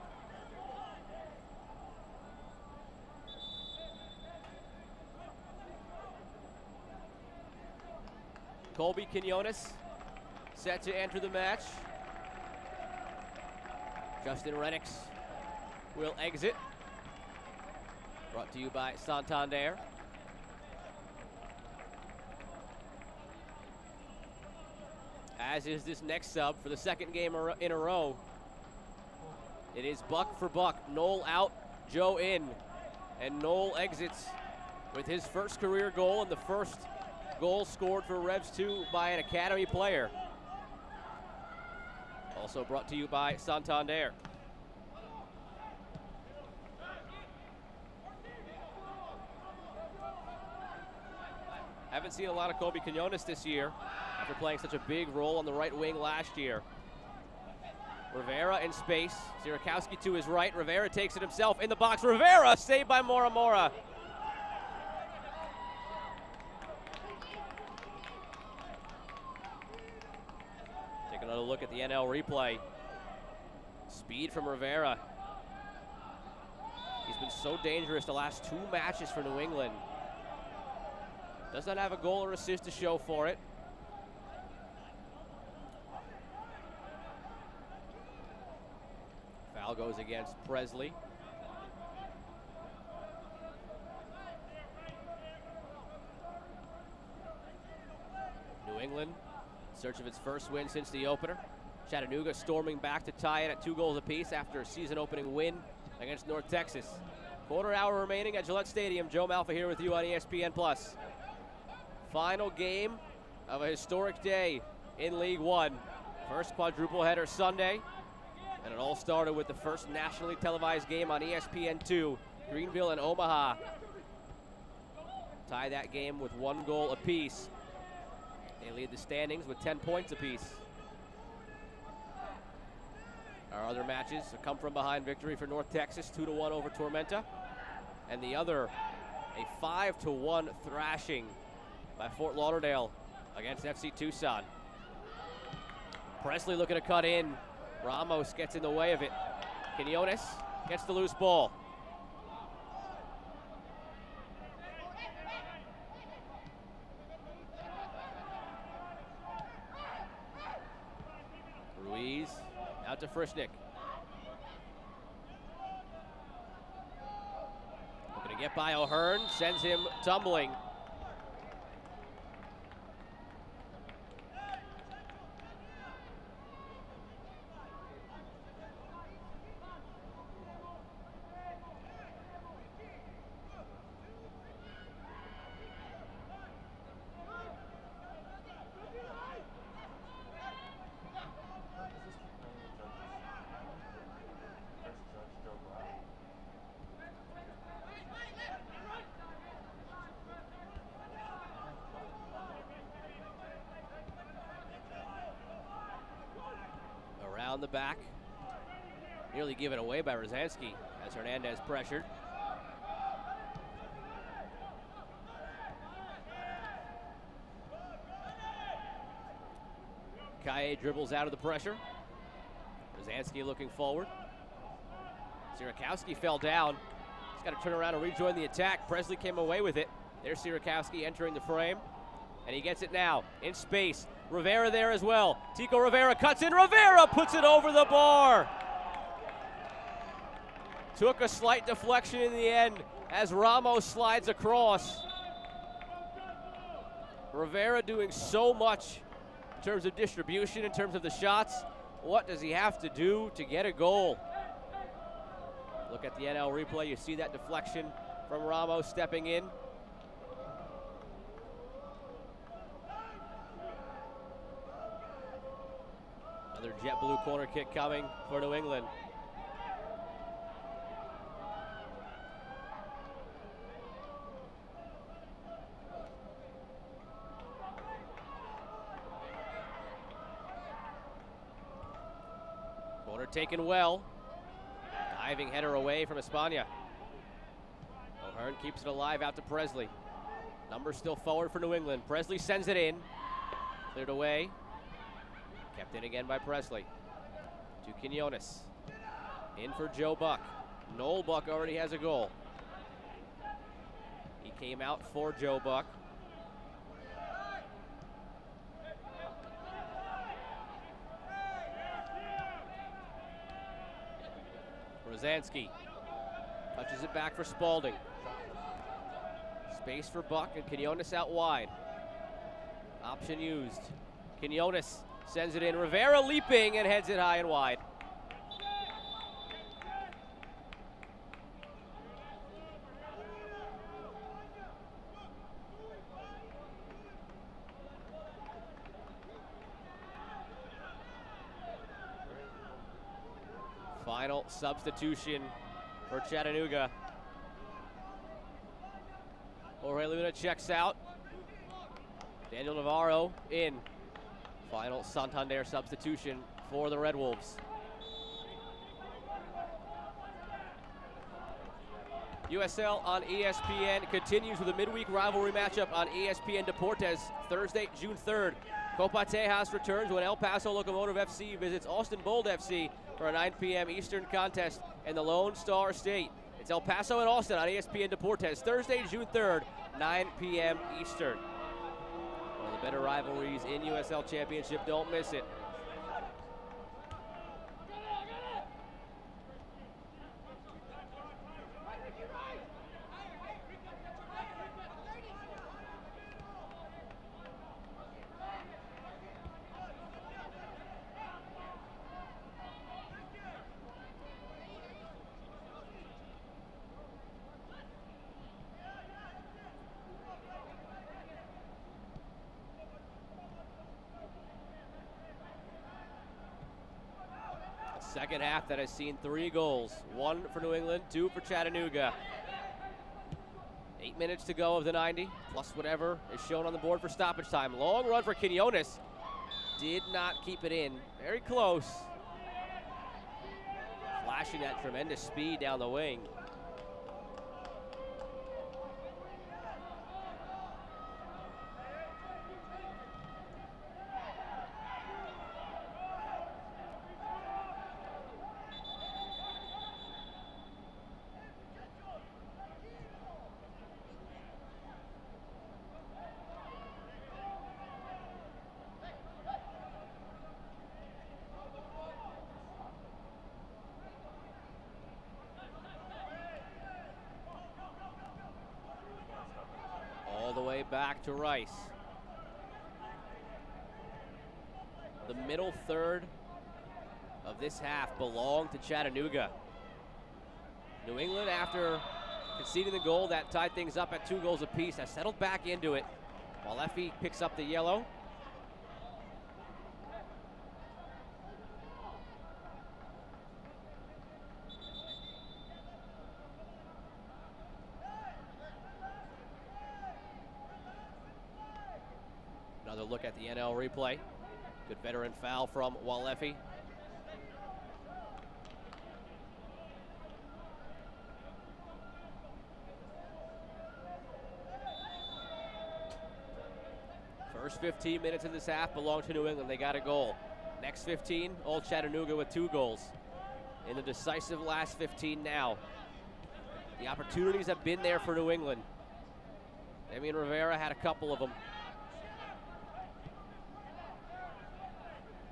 Colby Quinones set to enter the match. Justin Renix will exit. Brought to you by Santander. As is this next sub for the second game in a row. It is buck for buck. Knoll out, Joe in. And Knoll exits with his first career goal and the first goal scored for Revs 2 by an academy player. Also brought to you by Santander. Haven't seen a lot of Colby Quinones this year after playing such a big role on the right wing last year. Rivera in space. Zirakowski to his right. Rivera takes it himself in the box. Rivera saved by Moramora. Take another look at the NL replay. Speed from Rivera. He's been so dangerous the last 2 matches for New England. Does not have a goal or assist to show for it. Foul goes against Presley. New England, in search of its first win since the opener. Chattanooga storming back to tie it at 2 goals apiece after a season-opening win against North Texas. Quarter hour remaining at Gillette Stadium. Joe Malfa here with you on ESPN+. Final game of a historic day in League One. First quadruple header Sunday, and it all started with the first nationally televised game on ESPN2. Greenville and Omaha tie that game with 1 goal apiece. They lead the standings with 10 points apiece. Our other matches, a come-from-behind victory for North Texas, 2-1 over Tormenta, and the other, a 5-1 thrashing by Fort Lauderdale against FC Tucson. Presley looking to cut in. Ramos gets in the way of it. Quinones gets the loose ball. Ruiz out to Frischnick. Looking to get by O'Hearn, sends him tumbling. Around the back, nearly given away by Rosansky as Hernandez pressured. away, dribbles out of the pressure. Rosansky looking forward. Sierakowski fell down. He's got to turn around and rejoin the attack. Presley came away with it. There's Sierakowski entering the frame. And he gets it now in space. Rivera there as well. Tico Rivera cuts in. Rivera puts it over the bar. Took a slight deflection in the end as Ramos slides across. Rivera doing so much in terms of distribution, in terms of the shots. What does he have to do to get a goal? Look at the NL replay. You see that deflection from Ramos stepping in. Another jet blue corner kick coming for New England. Corner taken well. Diving header away from Espana. O'Hearn keeps it alive out to Presley. Number still forward for New England. Presley sends it in. Cleared away. Kept in again by Presley. To Quinones. In for Joe Buck. Noel Buck already has a goal. He came out for Joe Buck. Rosansky touches it back for Spalding. Space for Buck and Quinones out wide. Option used. Quinones sends it in. Rivera leaping and heads it high and wide. Final substitution for Chattanooga. Jorge Luna checks out. Daniel Navarro in. Final Santander substitution for the Red Wolves. USL on ESPN continues with a midweek rivalry matchup on ESPN Deportes Thursday, June 3rd. Copa Tejas returns when El Paso Locomotive FC visits Austin Bold FC for a 9 p.m. Eastern contest in the Lone Star State. It's El Paso and Austin on ESPN Deportes Thursday, June 3rd, 9 p.m. Eastern. One of the better rivalries in USL Championship. Don't miss it. Second half that has seen 3 goals. 1 for New England, 2 for Chattanooga. 8 minutes to go of the 90, plus whatever is shown on the board for stoppage time. Long run for Quinones. Did not keep it in. Very close. Flashing that tremendous speed down the wing. The way back to Rice. The middle third of this half belonged to Chattanooga. New England, after conceding the goal that tied things up at 2 goals apiece, has settled back into it, while Effie picks up the yellow. Another look at the NL replay. Good veteran foul from Walefi. First 15 minutes of this half belong to New England. They got a goal. Next 15, all Chattanooga with 2 goals. In the decisive last 15 now. The opportunities have been there for New England. Damian Rivera had a couple of them.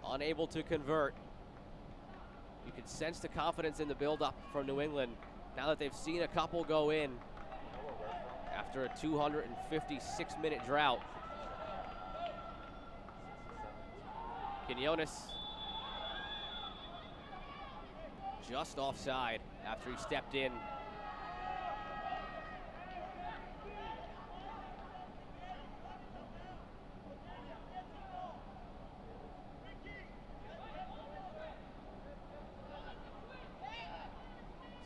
Unable to convert. You can sense the confidence in the build-up from New England now that they've seen a couple go in after a 256-minute drought. Quinones just offside after he stepped in.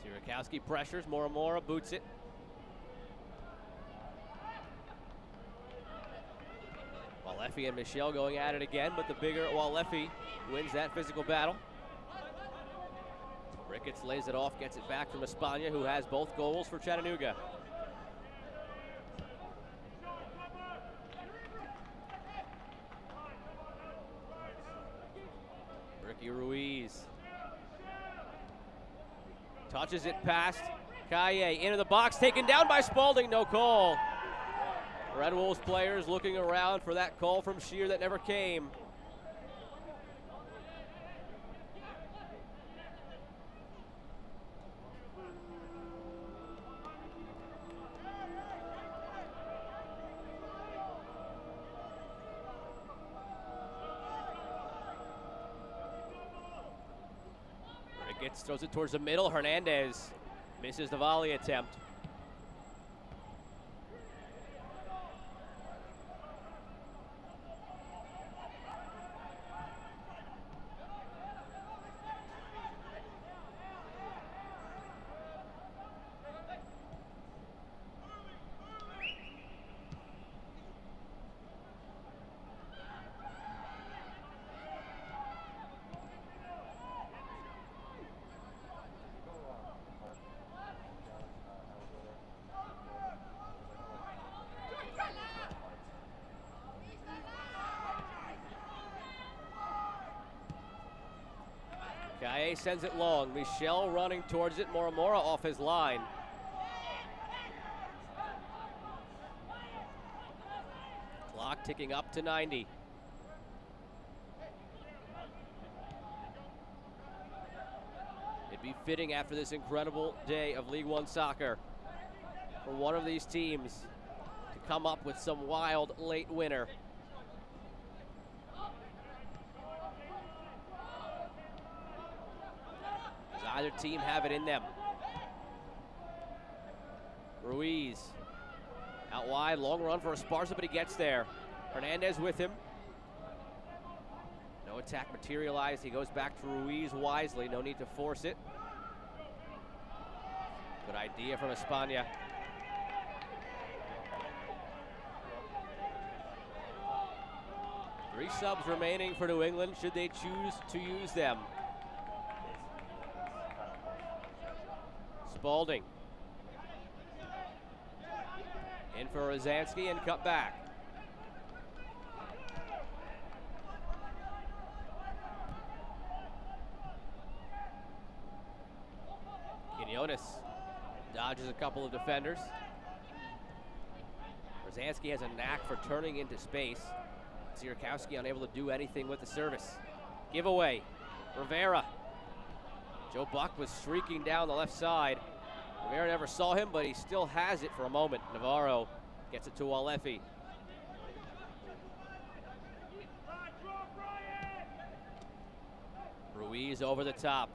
Sierakowski pressures, Moramora boots it. Walefi and Michel going at it again, but the bigger Walefi wins that physical battle. Ricketts lays it off, gets it back from Espana, who has both goals for Chattanooga. Ricky Ruiz touches it past Kaye into the box, taken down by Spalding, no call. Red Wolves players looking around for that call from Shear that never came. Ricketts throws it towards the middle. Hernandez misses the volley attempt. Kaye sends it long. Michel running towards it. Moramora off his line. Clock ticking up to 90. It'd be fitting after this incredible day of League One soccer for one of these teams to come up with some wild late winner. Either team have it in them. Ruiz out wide, long run for Esparza, but he gets there. Hernandez with him. No attack materialized. He goes back to Ruiz wisely. No need to force it. Good idea from Espana. Three subs remaining for New England should they choose to use them. Spalding in for Rosansky and cut back. Quinones dodges a couple of defenders. Rosansky has a knack for turning into space. Sierakowski unable to do anything with the service. Giveaway. Rivera. Joe Buck was streaking down the left side. Rivera never saw him, but he still has it for a moment. Navarro gets it to Walefi. Ruiz over the top.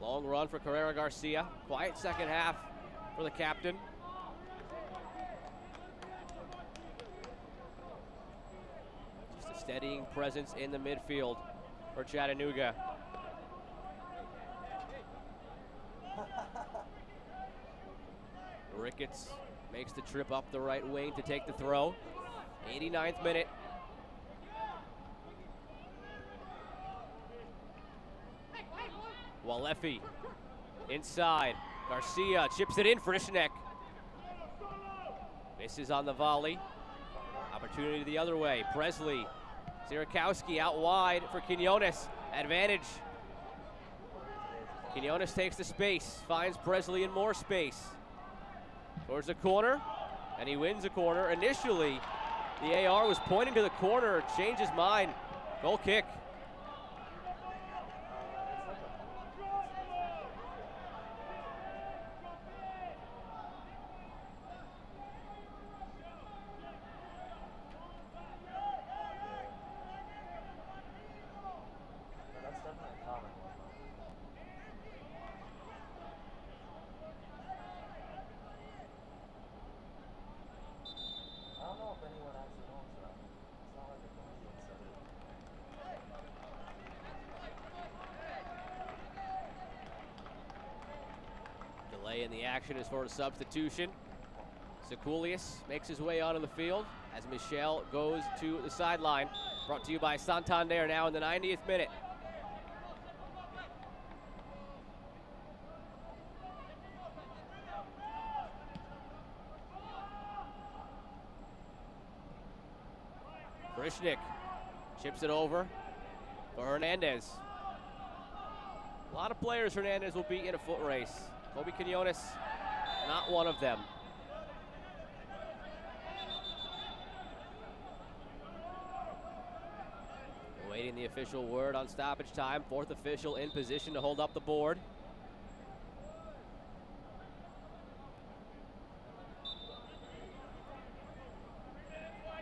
Long run for Carrera Garcia. Quiet second half for the captain. Just a steadying presence in the midfield for Chattanooga. Ricketts makes the trip up the right wing to take the throw. 89th minute. Walefi inside. Garcia chips it in. Frischneck misses on the volley. Opportunity the other way. Presley Sierakowski out wide for Quinones. Advantage. Quinones takes the space, finds Presley in more space. Towards the corner, and he wins the corner. Initially, the AR was pointing to the corner, changed his mind. Goal kick. Delay in the action as for a substitution. Sekulius makes his way onto the field as Michel goes to the sideline. Brought to you by Santander now in the 90th minute. Frischnick chips it over for Hernandez. A lot of players Hernandez will beat in a foot race. Kobe Quinones, not one of them. Awaiting the official word on stoppage time. Fourth official in position to hold up the board.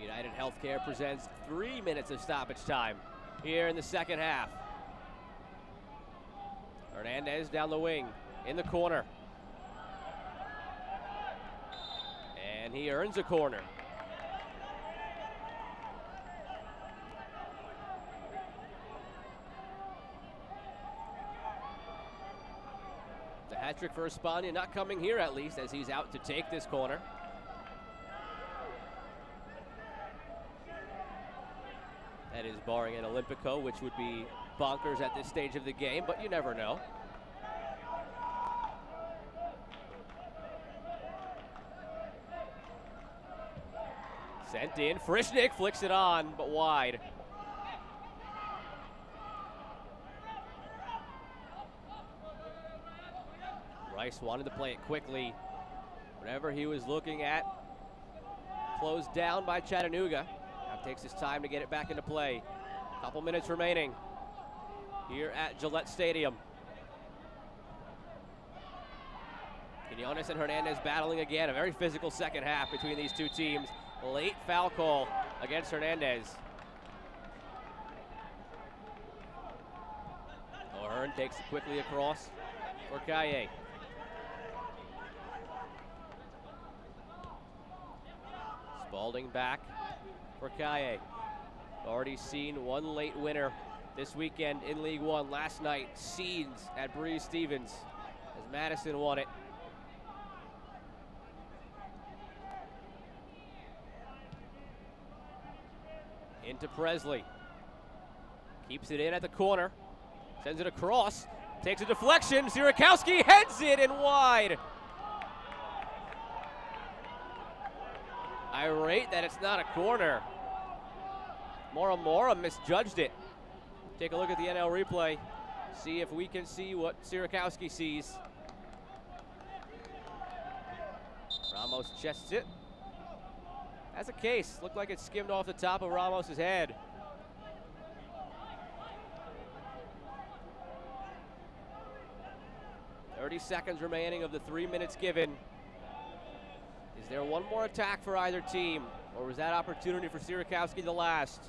United Healthcare presents 3 minutes of stoppage time here in the second half. Hernandez down the wing, in the corner. And he earns a corner. The hat trick for Espana not coming here at least, as he's out to take this corner. That is barring an Olympico, which would be bonkers at this stage of the game, but you never know. Sent in, Frischnick flicks it on, but wide. Rice wanted to play it quickly. Whatever he was looking at, closed down by Chattanooga. Now takes his time to get it back into play. Couple minutes remaining here at Gillette Stadium. Quinones and Hernandez battling again. A very physical second half between these two teams. Late foul call against Hernandez. O'Hearn takes it quickly across for Kaye. Spalding back for Kaye. Already seen one late winner this weekend in League One. Last night, Seeds at Breeze Stevens as Madison won it. Into Presley. Keeps it in at the corner. Sends it across. Takes a deflection. Sierakowski heads it and wide. Irate that it's not a corner. Mora misjudged it. Take a look at the NL replay. See if we can see what Sierakowski sees. Ramos chests it. That's a case. Looked like it skimmed off the top of Ramos's head. .30 seconds remaining of the 3 minutes given. Is there one more attack for either team, or was that opportunity for Sierakowski the last?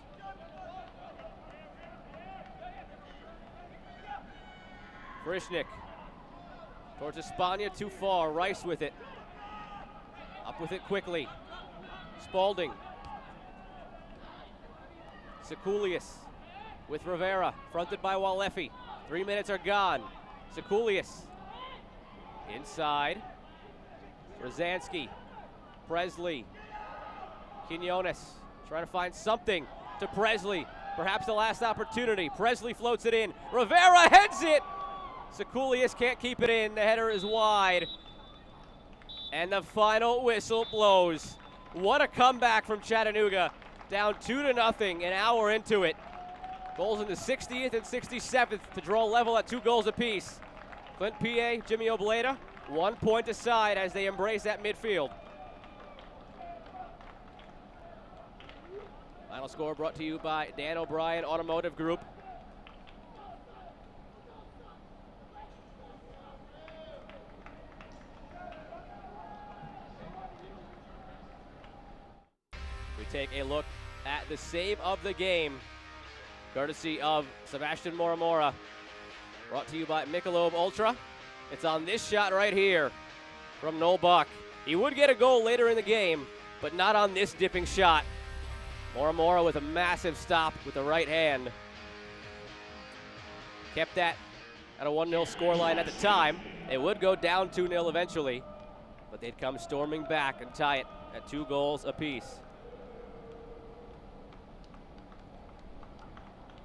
Frischnick towards Espana, too far. Rice with it. Up with it quickly. Spalding. Sekulius with Rivera, fronted by Walefi. 3 minutes are gone. Sekulius inside. Rosansky. Presley. Quinones trying to find something to Presley. Perhaps the last opportunity. Presley floats it in. Rivera heads it. Sekulius can't keep it in. The header is wide. And the final whistle blows. What a comeback from Chattanooga. Down 2-0, an hour into it. Goals in the 60th and 67th to draw level at 2 goals apiece. Clint P.A., Jimmy Obleda, 1 point aside as they embrace that midfield. Final score brought to you by Dan O'Brien Automotive Group. We take a look at the save of the game, courtesy of Sebastian Moramora. Brought to you by Michelob Ultra. It's on this shot right here from Noel Buck. He would get a goal later in the game, but not on this dipping shot. Moramora with a massive stop with the right hand. Kept that at a 1-0 scoreline at the time. They would go down 2-0 eventually, but they'd come storming back and tie it at 2 goals apiece.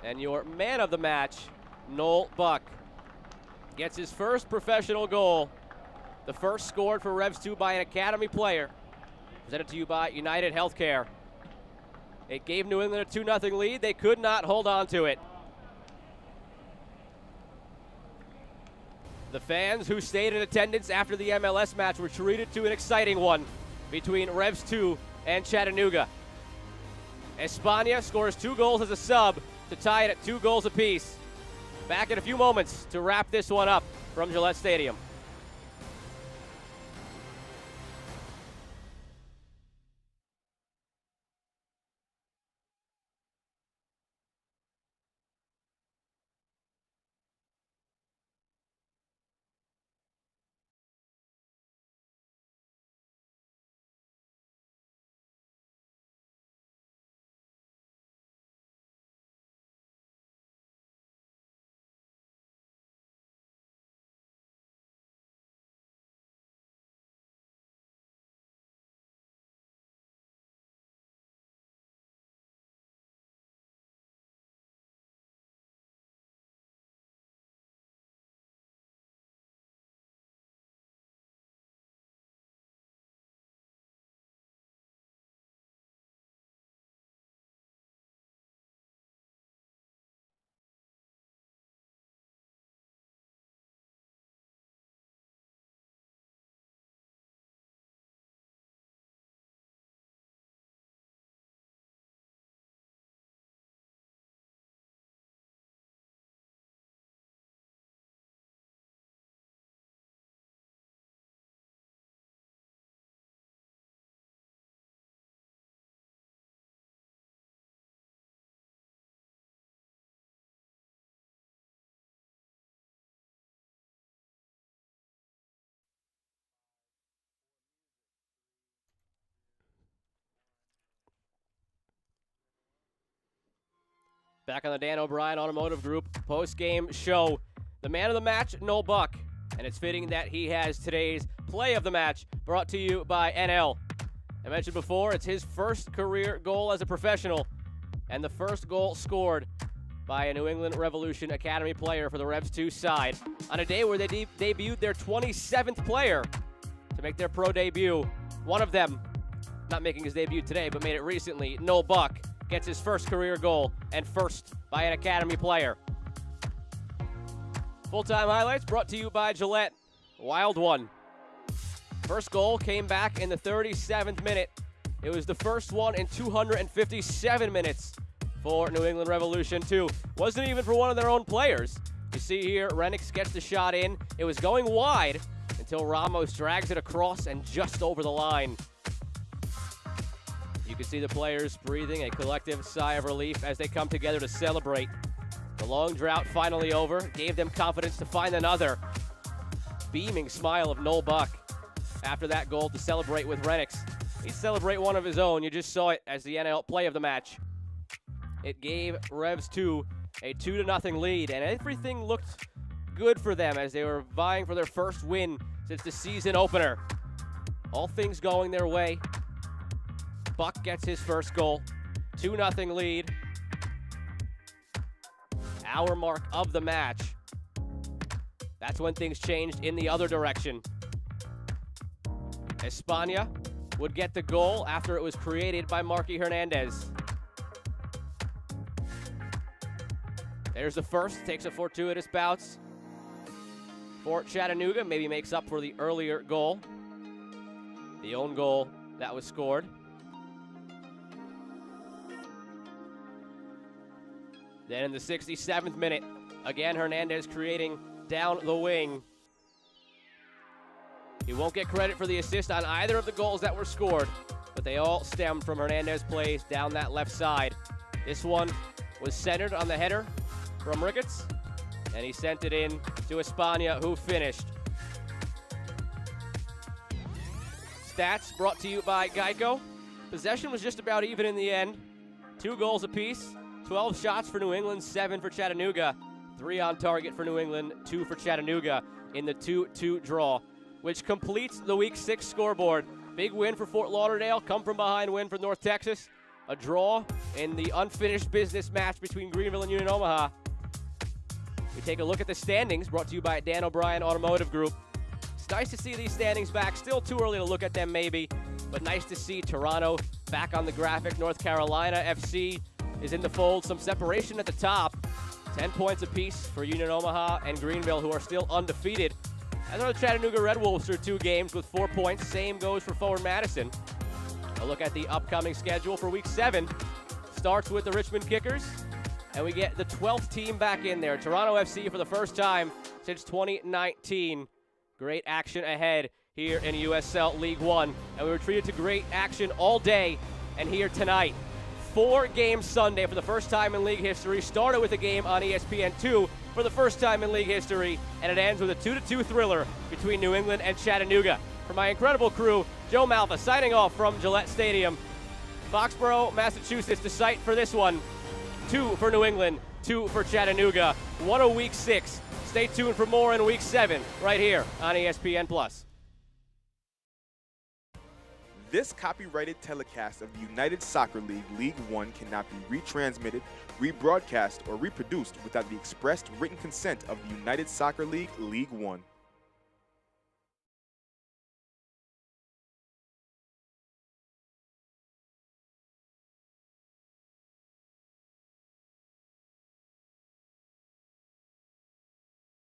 And your man of the match, Noel Buck, gets his first professional goal, the first scored for Revs 2 by an Academy player. Presented to you by United Healthcare. It gave New England a 2-0 lead. They could not hold on to it. The fans who stayed in attendance after the MLS match were treated to an exciting one between Revs 2 and Chattanooga. España scores 2 goals as a sub to tie it at 2 goals apiece. Back in a few moments to wrap this one up from Gillette Stadium. Back on the Dan O'Brien Automotive Group post-game show. The man of the match, Noel Buck. And it's fitting that he has today's play of the match, brought to you by NL. I mentioned before, it's his first career goal as a professional, and the first goal scored by a New England Revolution Academy player for the Revs 2 side on a day where they debuted their 27th player to make their pro debut. One of them, not making his debut today, but made it recently, Noel Buck, gets his first career goal, and first by an Academy player. Full-time highlights brought to you by Gillette. Wild one. First goal came back in the 37th minute. It was the first one in 257 minutes for New England Revolution 2. Wasn't even for one of their own players. You see here, Renix gets the shot in. It was going wide until Ramos drags it across and just over the line. You can see the players breathing a collective sigh of relief as they come together to celebrate. The long drought finally over, gave them confidence to find another. Beaming smile of Noel Buck after that goal to celebrate with Renix. He'd celebrate one of his own. You just saw it as the NL play of the match. It gave Revs 2 a 2-0 lead, and everything looked good for them as they were vying for their first win since the season opener. All things going their way. Buck gets his first goal. 2-0 lead. Hour mark of the match. That's when things changed in the other direction. España would get the goal after it was created by Marky Hernandez. There's the first, takes a fortuitous bounce for Chattanooga, maybe makes up for the earlier goal. The own goal that was scored. Then in the 67th minute, again Hernandez creating down the wing. He won't get credit for the assist on either of the goals that were scored, but they all stemmed from Hernandez plays down that left side. This one was centered on the header from Ricketts, and he sent it in to Espana, who finished. Stats brought to you by Geico. Possession was just about even in the end. 2 goals apiece, 12 shots for New England, 7 for Chattanooga. 3 on target for New England, 2 for Chattanooga in the 2-2 draw, which completes the Week 6 scoreboard. Big win for Fort Lauderdale, come from behind win for North Texas. A draw in the unfinished business match between Greenville and Union Omaha. We take a look at the standings, brought to you by Dan O'Brien Automotive Group. It's nice to see these standings back. Still too early to look at them maybe, but nice to see Toronto back on the graphic. North Carolina FC is in the fold. Some separation at the top. 10 points apiece for Union Omaha and Greenville, who are still undefeated. As are the Chattanooga Red Wolves through 2 games with 4 points. Same goes for Forward Madison. A look at the upcoming schedule for Week 7 starts with the Richmond Kickers, and we get the 12th team back in there. Toronto FC for the first time since 2019. Great action ahead here in USL League One, and we were treated to great action all day and here tonight. 4-game Sunday for the first time in league history. Started with a game on ESPN2 for the first time in league history, and it ends with a 2-2 thriller between New England and Chattanooga. For my incredible crew, Joe Malfa signing off from Gillette Stadium. Foxborough, Massachusetts, the site for this one. 2 for New England, 2 for Chattanooga. What a Week 6. Stay tuned for more in Week 7 right here on ESPN+. This copyrighted telecast of the United Soccer League League One cannot be retransmitted, rebroadcast, or reproduced without the expressed written consent of the United Soccer League League One.